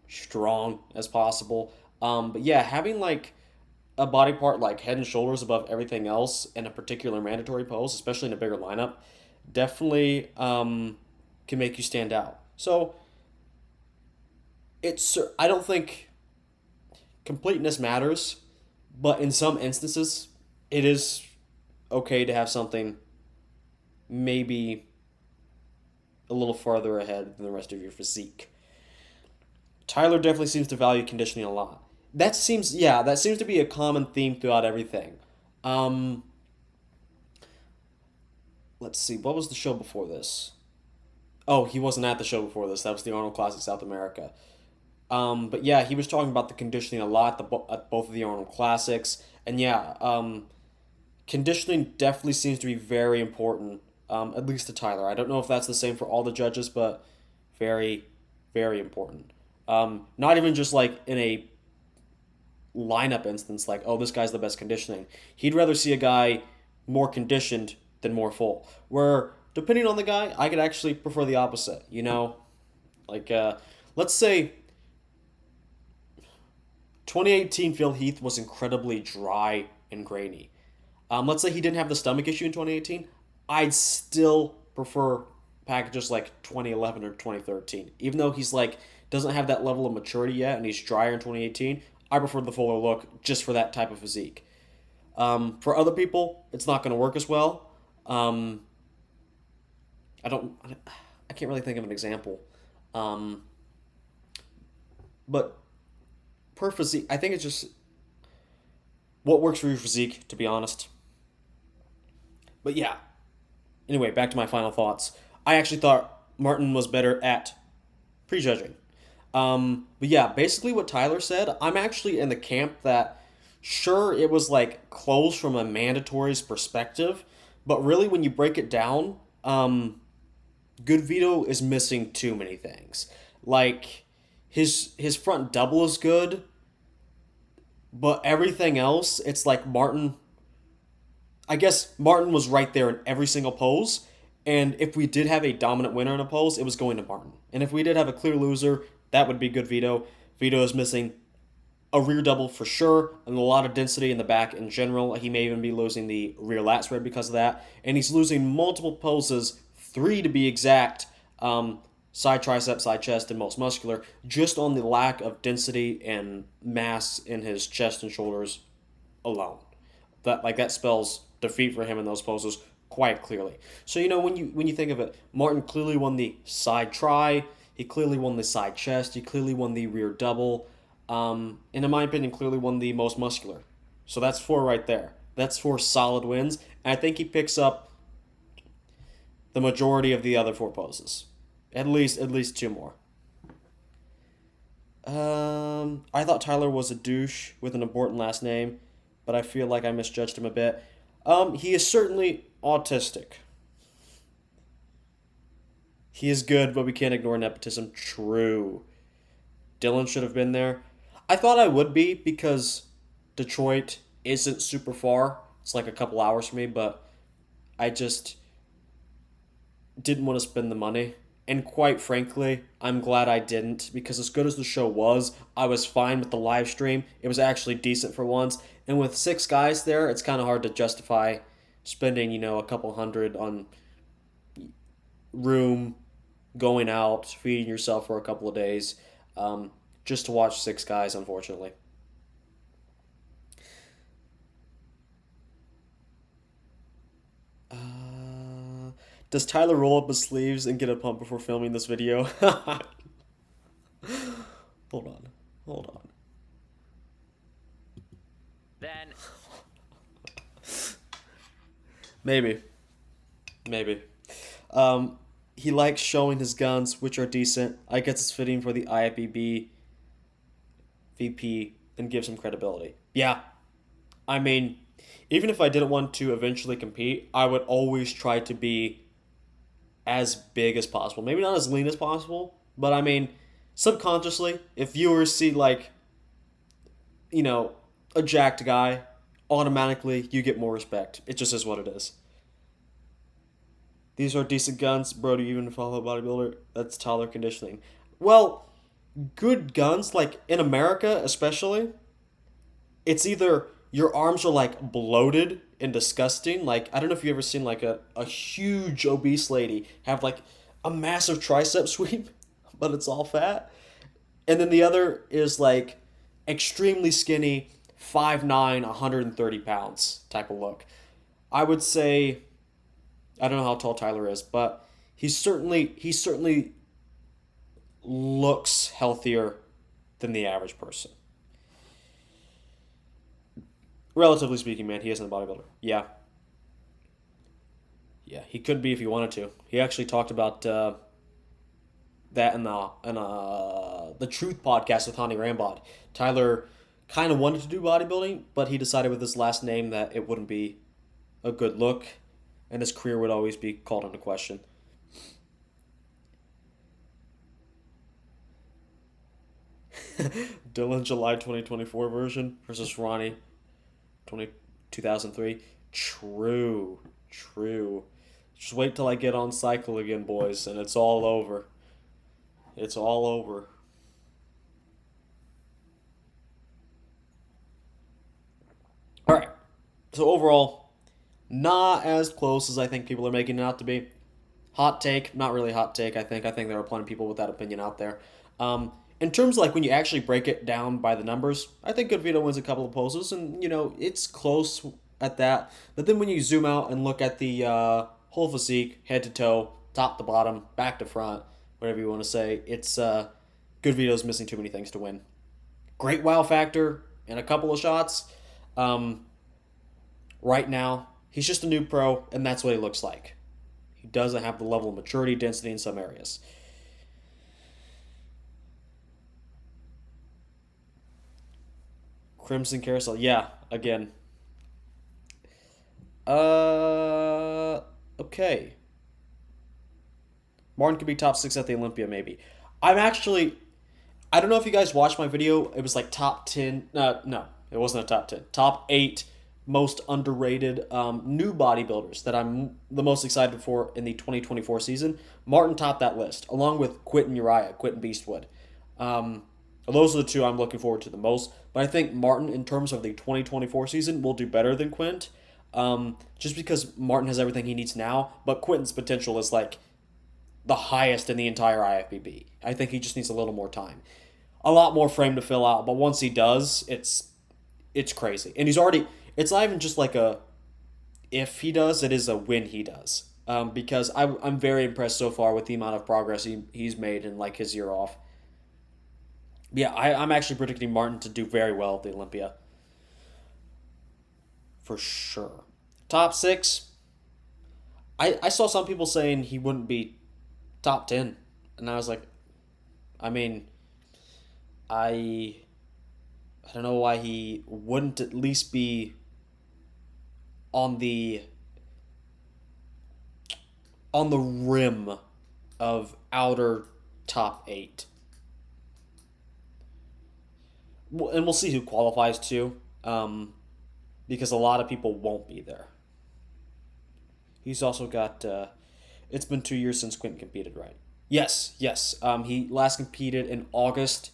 strong as possible. But yeah, having like a body part like head and shoulders above everything else in a particular mandatory pose, especially in a bigger lineup, definitely can make you stand out. So I don't think completeness matters, but in some instances, it is okay to have something maybe a little farther ahead than the rest of your physique. Tyler definitely seems to value conditioning a lot. That seems to be a common theme throughout everything. Um, let's see, what was the show before this? Oh, he wasn't at the show before this. That was the Arnold Classic South America. But yeah, he was talking about the conditioning a lot at both of the Arnold Classics, and yeah, conditioning definitely seems to be very important. At least to Tyler. I don't know if that's the same for all the judges, but very, very important. Not even just like in a lineup instance, like, oh, this guy's the best conditioning. He'd rather see a guy more conditioned than more full. Where, depending on the guy, I could actually prefer the opposite, you know? Like, let's say 2018 Phil Heath was incredibly dry and grainy. Let's say he didn't have the stomach issue in 2018. I'd still prefer packages like 2011 or 2013. Even though he's like, doesn't have that level of maturity yet and he's drier in 2018, I prefer the fuller look just for that type of physique. For other people, it's not going to work as well. Um, I don't. I can't really think of an example. Um, but per physique, I think it's just what works for your physique, to be honest. But yeah. Anyway, back to my final thoughts. I actually thought Martin was better at prejudging. But yeah, basically what Tyler said, I'm actually in the camp that sure it was like close from a mandatory's perspective, but really when you break it down, Good Vito is missing too many things. Like his front double is good, but everything else, it's like Martin. I guess Martin was right there in every single pose. And if we did have a dominant winner in a pose, it was going to Martin. And if we did have a clear loser, that would be Good Vito. Vito is missing a rear double for sure, and a lot of density in the back in general. He may even be losing the rear lat spread because of that. And he's losing multiple poses, 3 to be exact, side tricep, side chest, and most muscular, just on the lack of density and mass in his chest and shoulders alone. That spells defeat for him in those poses quite clearly. So when you think of it, Martin clearly won the side try, he clearly won the side chest, he clearly won the rear double, and in my opinion, clearly won the most muscular. So that's 4 right there. That's 4 solid wins, and I think he picks up the majority of the other 4 poses, at least 2 more. I thought Tyler was a douche with an important last name, but I feel like I misjudged him a bit. He is certainly autistic. He is good, but we can't ignore nepotism. True. Dylan should have been there. I thought I would be because Detroit isn't super far. It's like a couple hours for me, but I just didn't want to spend the money. And quite frankly, I'm glad I didn't because as good as the show was, I was fine with the live stream. It was actually decent for once. And with six guys there, it's kind of hard to justify spending, a couple hundred on room, going out, feeding yourself for a couple of days, just to watch six guys, unfortunately. Does Tyler roll up his sleeves and get a pump before filming this video? Hold on. Hold on. Then Maybe. Maybe. He likes showing his guns, which are decent. I guess it's fitting for the IFBB VP and gives him credibility. Yeah. I mean, even if I didn't want to eventually compete, I would always try to be as big as possible. Maybe not as lean as possible, but I mean, subconsciously, if viewers see like, you know, a jacked guy, automatically you get more respect. It just is what it is. These are decent guns, bro. Do you even follow a bodybuilder? That's Tyler conditioning. Well, good guns, like in America especially, it's either your arms are like bloated and disgusting. Like, I don't know if you've ever seen like a huge obese lady have like a massive tricep sweep, but it's all fat. And then the other is like extremely skinny, 5'9", 130 pounds type of look. I would say, I don't know how tall Tyler is, but he certainly looks healthier than the average person. Relatively speaking, man, he isn't a bodybuilder. Yeah. Yeah, he could be if he wanted to. He actually talked about that in the Truth podcast with Hani Rambod. Tyler kind of wanted to do bodybuilding, but he decided with his last name that it wouldn't be a good look, and his career would always be called into question. Dylan July 2024 version versus Ronnie 2003. True. True. Just wait till I get on cycle again, boys, and it's all over. It's all over. All right. So overall, not as close as I think people are making it out to be. Hot take, not really hot take. I think there are plenty of people with that opinion out there. In terms of like when you actually break it down by the numbers, I think Good Vito wins a couple of poses, and it's close at that. But then when you zoom out and look at the whole physique, head to toe, top to bottom, back to front, whatever you want to say, it's Good Vito's missing too many things to win. Great wow factor in a couple of shots. Right now, he's just a new pro, and that's what he looks like. He doesn't have the level of maturity, density in some areas. Crimson Carousel, yeah, again. Okay. Martin could be top 6 at the Olympia, maybe. I don't know if you guys watched my video. It was like top 10. No, it wasn't a top 10. Top 8 most underrated new bodybuilders that I'm the most excited for in the 2024 season. Martin topped that list, along with Quentin Beastwood. Those are the two I'm looking forward to the most. But I think Martin, in terms of the 2024 season, will do better than Quint. Just because Martin has everything he needs now, but Quentin's potential is like the highest in the entire IFBB. I think he just needs a little more time. A lot more frame to fill out, but once he does, it's crazy. And it's not even just like a if he does, it is a when he does. Because I'm very impressed so far with the amount of progress he's made in like his year off. Yeah, I'm actually predicting Martin to do very well at the Olympia. For sure. Top 6. I saw some people saying he wouldn't be top 10. And I was like, I mean, I don't know why he wouldn't at least be on the rim of outer top 8. And we'll see who qualifies too, because a lot of people won't be there. He's also got It's been 2 years since Quentin competed, right? Yes, yes. He last competed in August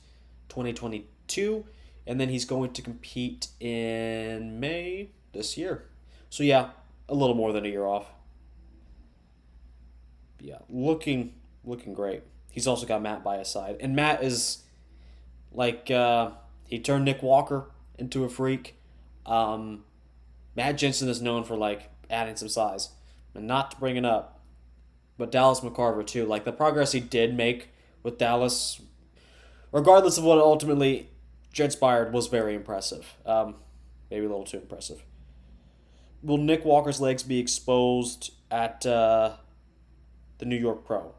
2022, and then he's going to compete in May this year. So yeah, a little more than a year off. Yeah, looking great. He's also got Matt by his side, and Matt is like he turned Nick Walker into a freak. Um, Matt Jensen is known for like adding some size, and not to bring it up, but Dallas McCarver too. Like the progress he did make with Dallas, regardless of what ultimately transpired, was very impressive. Maybe a little too impressive. Will Nick Walker's legs be exposed at the New York Pro?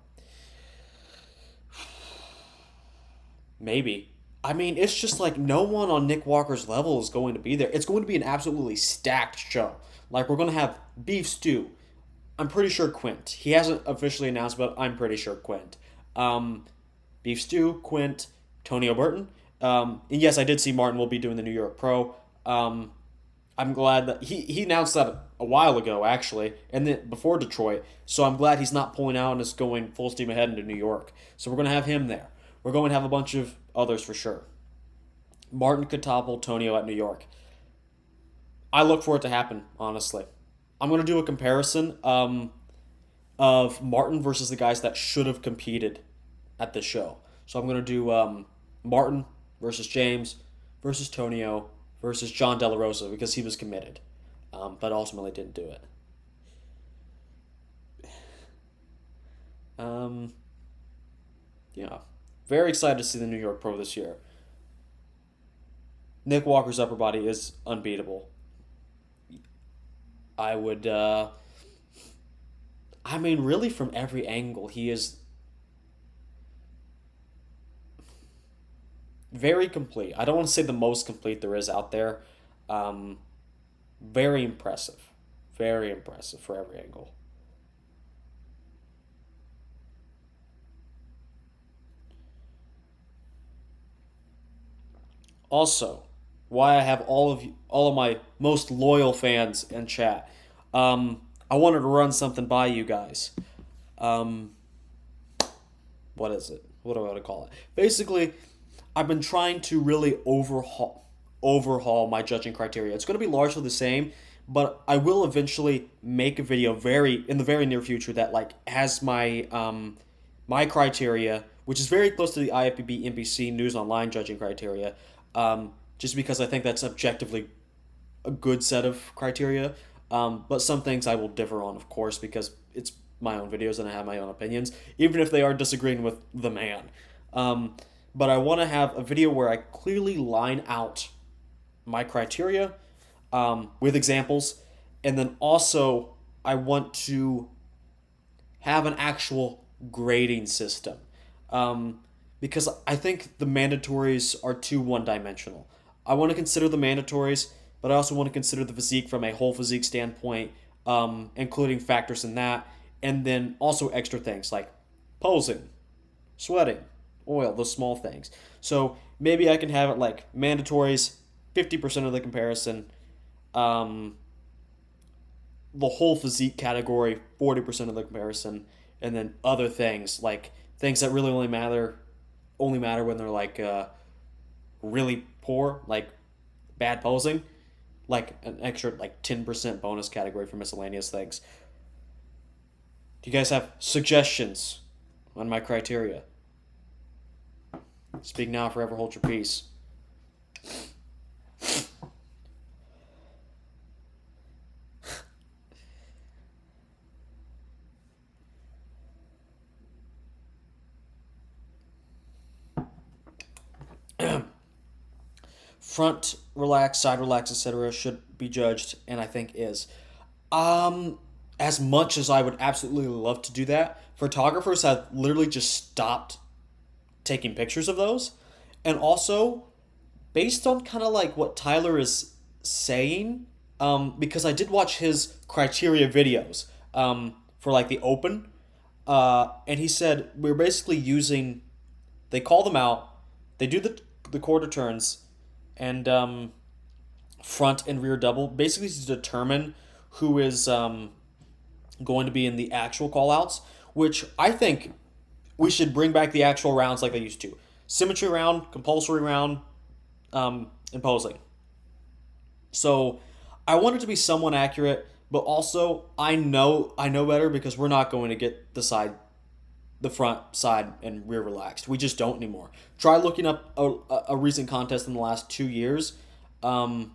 Maybe. I mean, it's just like no one on Nick Walker's level is going to be there. It's going to be an absolutely stacked show. Like we're going to have Beef Stew. I'm pretty sure Quint. He hasn't officially announced, but I'm pretty sure Quint. Um, Beef Stew, Quint, Tony O'Burton. And yes, I did see Martin will be doing the New York Pro. I'm glad that he announced that a while ago, actually, and then before Detroit. So I'm glad he's not pulling out and is going full steam ahead into New York. So we're going to have him there. We're going to have a bunch of others for sure. Martin could topple Tonio at New York. I look for it to happen, honestly. I'm going to do a comparison of Martin versus the guys that should have competed at this show. So I'm going to do Martin versus James versus Tonio versus John De La Rosa because he was committed, but ultimately didn't do it. Um, yeah, very excited to see the New York Pro this year. Nick Walker's upper body is unbeatable. I would, I mean, really from every angle, he is very complete. I don't want to say the most complete there is out there. Um, Very impressive. Very impressive for every angle. Also, why I have all of my most loyal fans in chat. I wanted to run something by you guys. Um, what is it? What do I want to call it? Basically, I've been trying to really overhaul my judging criteria. It's going to be largely the same, but I will eventually make a video very in the very near future that like has my criteria, which is very close to the IFBB NBC News Online judging criteria. Just because I think that's objectively a good set of criteria. But some things I will differ on, of course, because it's my own videos and I have my own opinions, even if they are disagreeing with the man. Um, but I want to have a video where I clearly line out my criteria with examples, and then also I want to have an actual grading system. Um, because I think the mandatories are too one dimensional. I want to consider the mandatories, but I also want to consider the physique from a whole physique standpoint, including factors in that, and then also extra things like posing, sweating, oil, those small things. So maybe I can have it like mandatories, 50% of the comparison, um, the whole physique category, 40% of the comparison, and then other things like things that really only matter when they're like really poor, like bad posing, like an extra like 10% bonus category for miscellaneous things. Do you guys have suggestions on my criteria? Speak now, forever hold your peace. Front relax, side relax, etc. should be judged, and I think is. Um, as much as I would absolutely love to do that, photographers have literally just stopped taking pictures of those, and also based on kind of like what Tyler is saying, because I did watch his criteria videos for like the open, and he said we're basically using. They call them out. They do the quarter turns, and front and rear double, basically to determine who is going to be in the actual callouts, which I think we should bring back the actual rounds like they used to. Symmetry round, compulsory round, imposing. So I want it to be somewhat accurate, but also I know better because we're not going to get the front, side, and rear relaxed. We just don't anymore. Try looking up a recent contest in the last 2 years. Um,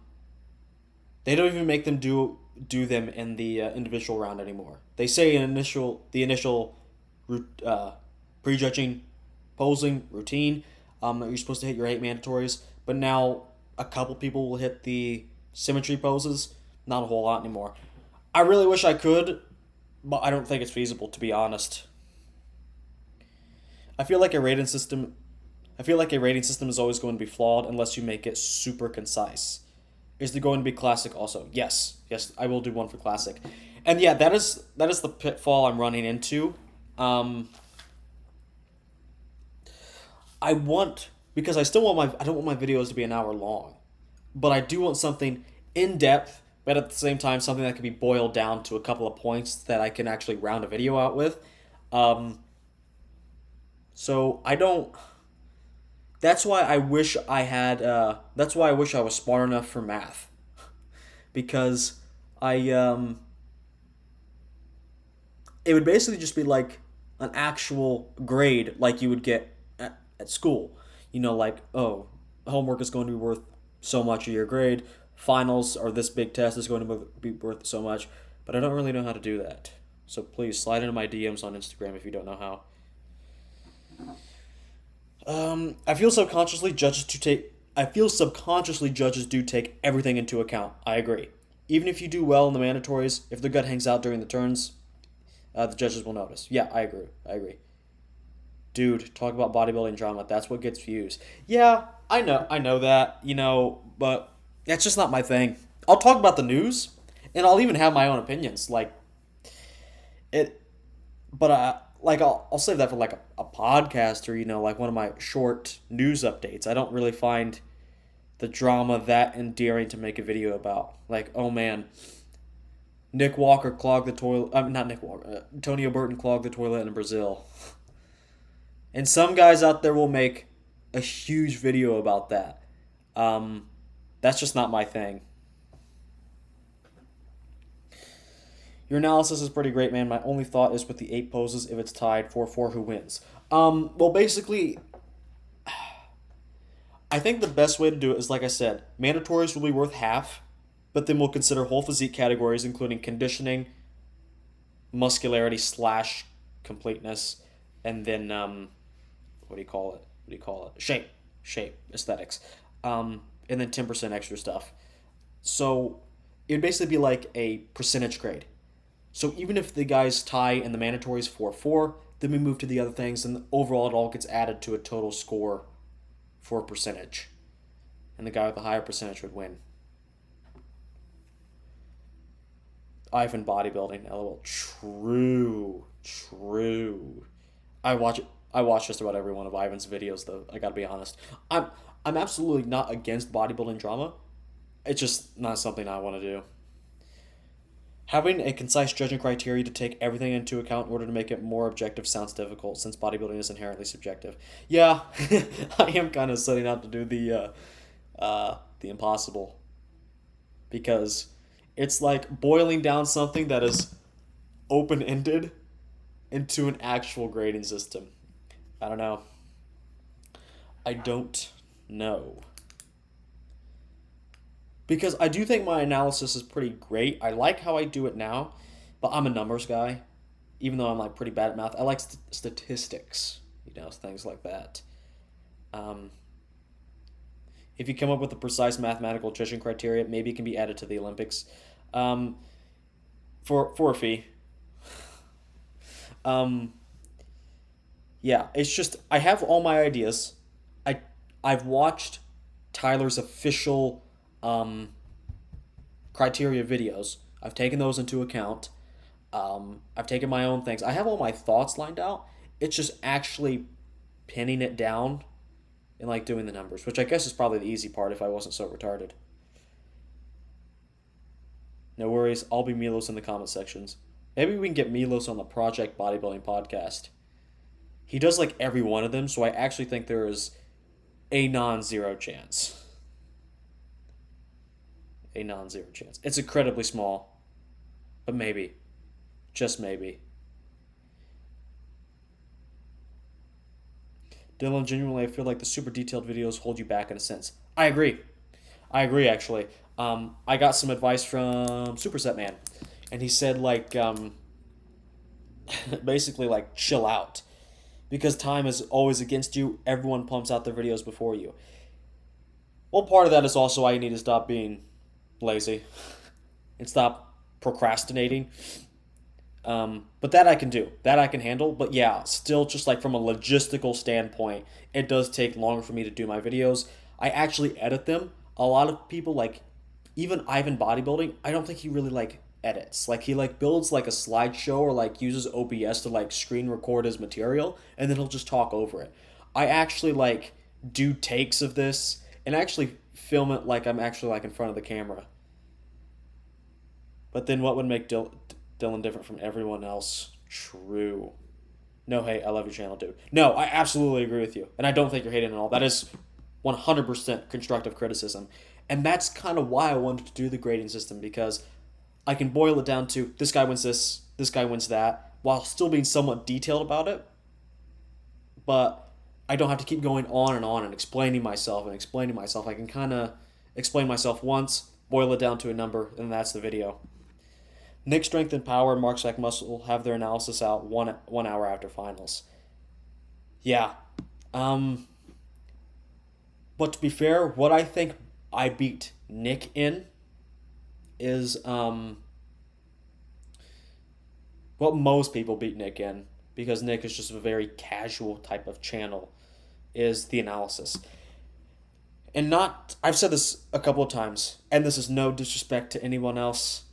they don't even make them do them in the individual round anymore. They say the initial uh, prejudging posing routine that you're supposed to hit your 8 mandatories, but now a couple people will hit the symmetry poses. Not a whole lot anymore. I really wish I could, but I don't think it's feasible, to be honest. I feel like a rating system. I feel like a rating system is always going to be flawed unless you make it super concise. Is there going to be classic also? Yes, yes, I will do one for classic, and yeah, that is the pitfall I'm running into. Um, I want because I still want my I don't want my videos to be an hour long, but I do want something in depth, but at the same time something that can be boiled down to a couple of points that I can actually round a video out with. Um, so I don't. That's why I wish I had. That's why I wish I was smart enough for math, because I it would basically just be like an actual grade like you would get at school. Like, oh, homework is going to be worth so much of your grade. Finals or this big test is going to be worth so much. But I don't really know how to do that. So please slide into my DMs on Instagram if you don't know how. I feel subconsciously judges to take. I feel subconsciously judges do take everything into account. I agree. Even if you do well in the mandatories, if the gut hangs out during the turns, the judges will notice. Yeah, I agree. I agree. Dude, talk about bodybuilding drama. That's what gets views. Yeah, I know that, but that's just not my thing. I'll talk about the news, and I'll even have my own opinions. Like it, but I'll save that for like a podcast or like one of my short news updates. I don't really find the drama that endearing to make a video about. Like, oh man, Nick Walker clogged the toilet. I mean, not Nick Walker. Antonio Burton clogged the toilet in Brazil. And some guys out there will make a huge video about that. Um, that's just not my thing. Your analysis is pretty great, man. My only thought is with the 8 poses, if it's tied 4-4, who wins? Well, basically, I think the best way to do it is, like I said, mandatories will be worth half, but then we'll consider whole physique categories, including conditioning, muscularity slash completeness, and then what do you call it? What do you call it? Shape, aesthetics, and then 10% extra stuff. So it would basically be like a percentage grade. So even if the guys tie in the mandatories 4-4, then we move to the other things, and overall it all gets added to a total score for a percentage, and the guy with the higher percentage would win. Ivan bodybuilding, lol. True. I watch I watch just about every one of Ivan's videos, though. I gotta be honest. I'm absolutely not against bodybuilding drama. It's just not something I want to do. Having a concise judging criteria to take everything into account in order to make it more objective sounds difficult, since bodybuilding is inherently subjective. Yeah, I am kind of setting out to do the impossible, because it's like boiling down something that is open ended into an actual grading system. I don't know. I don't know. Because I do think my analysis is pretty great. I like how I do it now, but I'm a numbers guy. Even though I'm like pretty bad at math, I like statistics, things like that. Um, if you come up with a precise mathematical judging criteria, maybe it can be added to the Olympics, um, for a fee. Um, yeah, it's just I have all my ideas. I I've watched Tyler's official um, criteria videos. I've taken those into account. I've taken my own things. I have all my thoughts lined out. It's just actually pinning it down and like doing the numbers, which I guess is probably the easy part if I wasn't so retarded. No worries. I'll be Milos in the comment sections. Maybe we can get Milos on the Project Bodybuilding podcast. He does like every one of them, so I actually think there is a non-zero chance. A non-zero chance. It's incredibly small, but maybe, just maybe. Dylan, genuinely, I feel like the super detailed videos hold you back in a sense. I agree. I agree, actually. I got some advice from Superset Man, and he said, like, basically, like, chill out. Because time is always against you, everyone pumps out their videos before you. Well, part of that is also why you need to stop being lazy and stop procrastinating. But that I can do. That I can handle. But yeah, still, just like from a logistical standpoint, it does take longer for me to do my videos. I actually edit them. A lot of people, like, even Ivan Bodybuilding, I don't think he really, like, edits. Like, he, like, builds, like, a slideshow or, like, uses OBS to, like, screen record his material, and then he'll just talk over it. I actually, like, do takes of this and actually film it like I'm actually, like, in front of the camera. But then what would make Dylan different from everyone else? True. No hate. I love your channel, dude. No, I absolutely agree with you. And I don't think you're hating at all. That is 100% constructive criticism. And that's kind of why I wanted to do the grading system, because I can boil it down to this guy wins this guy wins that, while still being somewhat detailed about it. But I don't have to keep going on and explaining myself and explaining myself. I can kind of explain myself once, boil it down to a number, and that's the video. Nick Strength and Power and Mark Sack Muscle have their analysis out 1 hour after finals. Yeah. Um, but to be fair, what I think I beat Nick in is what most people beat Nick in, because Nick is just a very casual type of channel, is the analysis. And not, I've said this a couple of times, and this is no disrespect to anyone else.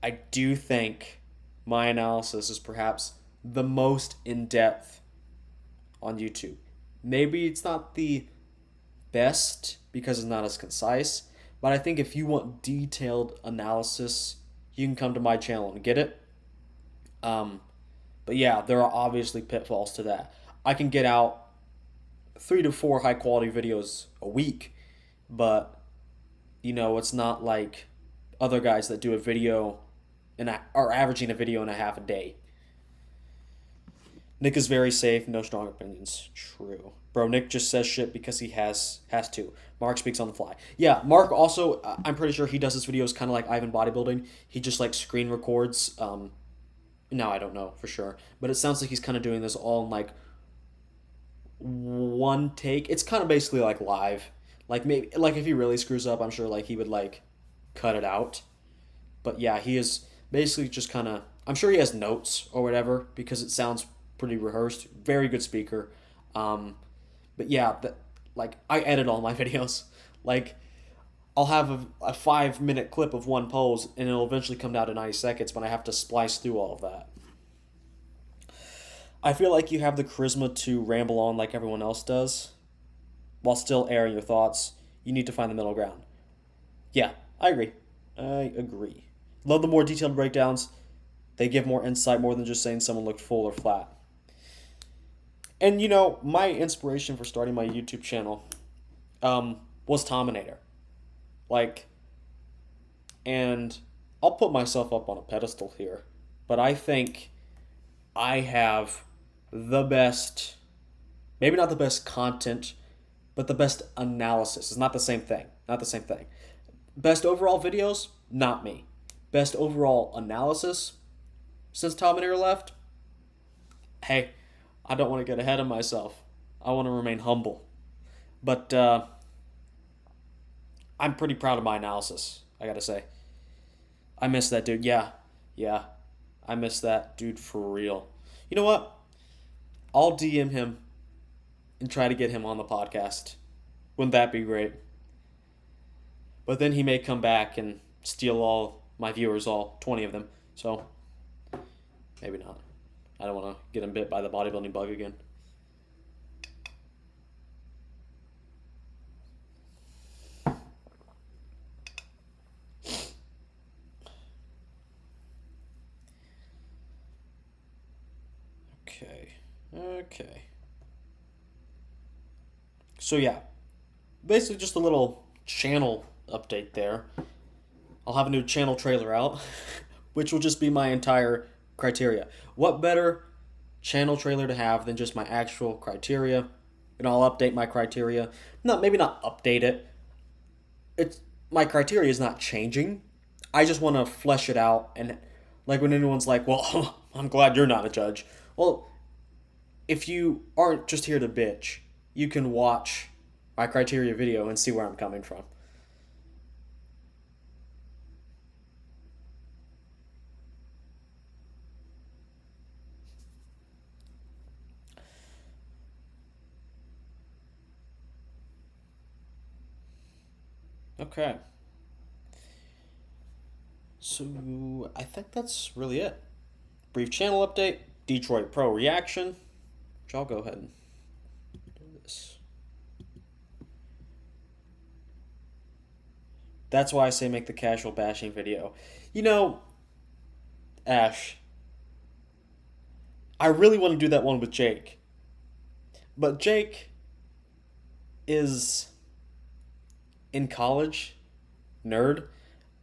I do think my analysis is perhaps the most in depth on YouTube. Maybe it's not the best because it's not as concise, but I think if you want detailed analysis, you can come to my channel and get it. Um, but yeah, there are obviously pitfalls to that. I can get out 3 to 4 high quality videos a week, but it's not like other guys that do a video and are averaging a video and a half a day. Nick is very safe, no strong opinions. True. Bro, Nick just says shit because he has to. Mark speaks on the fly. Yeah, Mark also, I'm pretty sure he does his videos kind of like Ivan Bodybuilding. He just like screen records. Now I don't know for sure, but it sounds like he's kind of doing this all in like one take. It's kind of basically like live. Like maybe like if he really screws up, I'm sure like he would like cut it out. But yeah, he is basically just kind of. I'm sure he has notes or whatever because it sounds pretty rehearsed. Very good speaker. But yeah, like I edit all my videos. Like I'll have a 5 minute clip of one pose, and it'll eventually come down to 90 seconds. But I have to splice through all of that. I feel like you have the charisma to ramble on like everyone else does, while still airing your thoughts. You need to find the middle ground. Yeah, I agree. I agree. Love the more detailed breakdowns. They give more insight more than just saying someone looked full or flat. And my inspiration for starting my YouTube channel was Tominator. Like, and I'll put myself up on a pedestal here, but I think I have the best, maybe not the best content, but the best analysis. It's not the same thing. Not the same thing. Best overall videos, not me. Best overall analysis, since Tominator left, hey, I don't want to get ahead of myself. I want to remain humble. But I'm pretty proud of my analysis, I gotta say. I miss that dude. Yeah, yeah. I miss that dude for real. You know what? I'll DM him and try to get him on the podcast. Wouldn't that be great? But then he may come back and steal all my viewers, all 20 of them. So, maybe not. I don't want to get him bit by the bodybuilding bug again. Okay. So yeah, basically just a little channel update there. I'll have a new channel trailer out, which will just be my entire criteria. What better channel trailer to have than just my actual criteria? And I'll update my criteria. Not maybe not update it. It's my criteria is not changing. I just want to flesh it out and like when anyone's like, "Well, I'm glad you're not a judge." Well, if you aren't just here to bitch, you can watch my criteria video and see where I'm coming from. Okay. So I think that's really it. Brief channel update, Detroit Pro reaction, which I'll go ahead and do this. That's why I say make the casual bashing video. You know, Ash, I really want to do that one with Jake. But Jake is in college, nerd,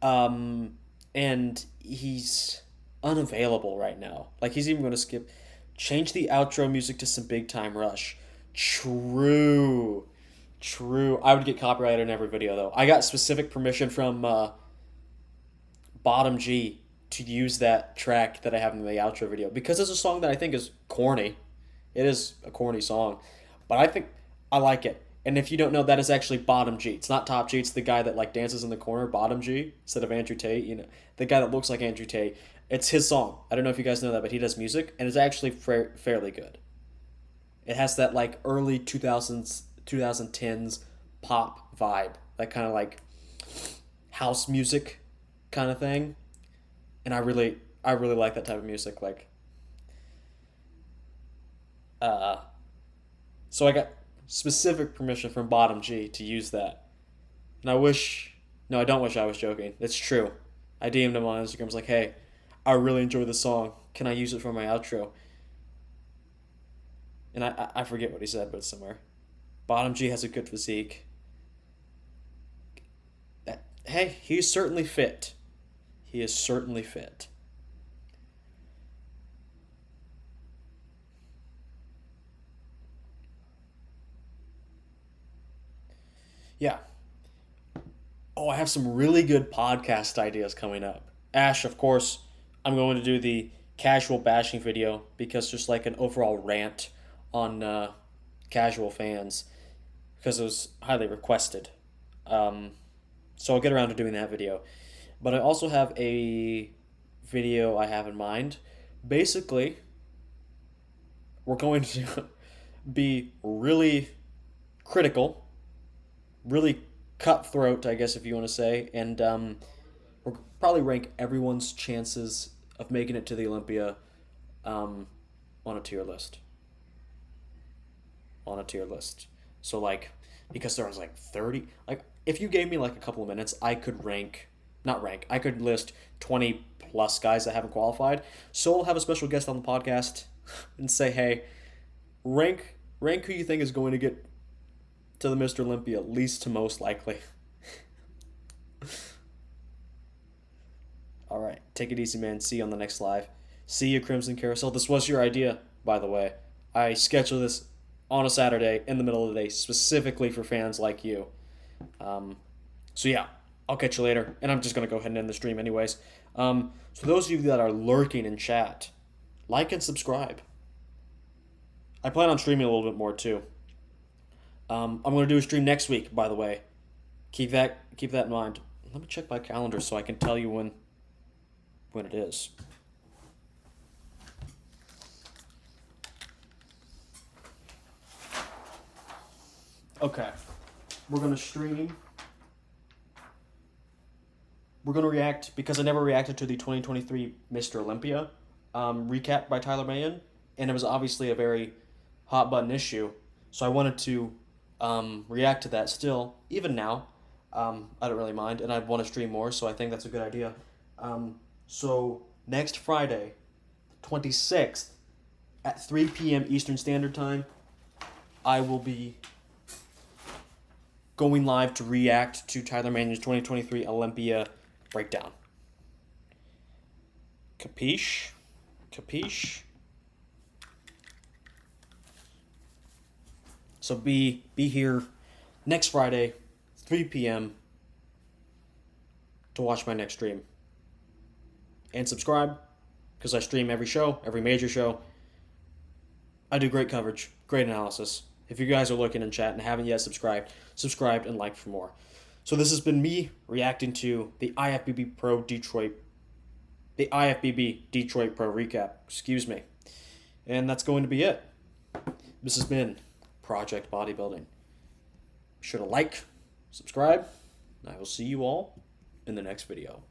um, and he's unavailable right now. Like he's even going to skip, change the outro music to some Big Time Rush. True, true. I would get copyrighted in every video though. I got specific permission from Bottom G to use that track that I have in the outro video because it's a song that I think is corny. It is a corny song, but I think I like it. And if you don't know, that is actually Bottom G. It's not Top G. It's the guy that like dances in the corner, Bottom G, instead of Andrew Tate. You know, the guy that looks like Andrew Tate. It's his song. I don't know if you guys know that, but he does music, and it's actually fairly good. It has that like early 2000s, 2010s pop vibe, that kind of like house music kind of thing. And I really like that type of music. Like, uh, so I got specific permission from Bottom G to use that. And I wish, no, I don't wish I was joking. It's true. I DM'd him on Instagram. I was like, hey, I really enjoy this song. Can I use it for my outro? And I forget what he said, but it's somewhere. Bottom G has a good physique. Hey, he's certainly fit. He is certainly fit. Yeah. Oh, I have some really good podcast ideas coming up. Ash, of course, I'm going to do the casual bashing video because just like an overall rant on casual fans because it was highly requested. Um, so I'll get around to doing that video. But I also have a video I have in mind. Basically, we're going to be really critical, really cutthroat, I guess if you want to say, and we'll probably rank everyone's chances of making it to the Olympia um, on a tier list. On a tier list. So like, because there was like 30, like if you gave me like a couple of minutes, I could rank, not rank, I could list 20 plus guys that haven't qualified. So we'll have a special guest on the podcast and say, hey, rank who you think is going to get to the Mr. Olympia, least to most likely. All right, take it easy, man. See you on the next live. See you, Crimson Carousel. This was your idea, by the way. I scheduled this on a Saturday in the middle of the day specifically for fans like you. So yeah, I'll catch you later, and I'm just gonna go ahead and end the stream anyways. So those of you that are lurking in chat, like and subscribe. I plan on streaming a little bit more too. I'm gonna do a stream next week, by the way. Keep that in mind. Let me check my calendar so I can tell you when it is. Okay, we're gonna stream. We're gonna react because I never reacted to the 2023 Mr. Olympia recap by Tyler Mayen, and it was obviously a very hot button issue. So I wanted to react to that still, even now. I don't really mind, and I'd want to stream more, so I think that's a good idea. So next Friday, 26th, at 3 p.m. Eastern Standard Time, I will be going live to react to Tyler Manion's 2023 Olympia breakdown. Capiche? Capiche? So be here next Friday, 3 p.m. to watch my next stream. And subscribe, because I stream every show, every major show. I do great coverage, great analysis. If you guys are looking in chat and haven't yet subscribed and liked for more. So this has been me reacting to the IFBB Pro recap, excuse me. And that's going to be it. This has been Project Bodybuilding. Be sure to like, subscribe, and I will see you all in the next video.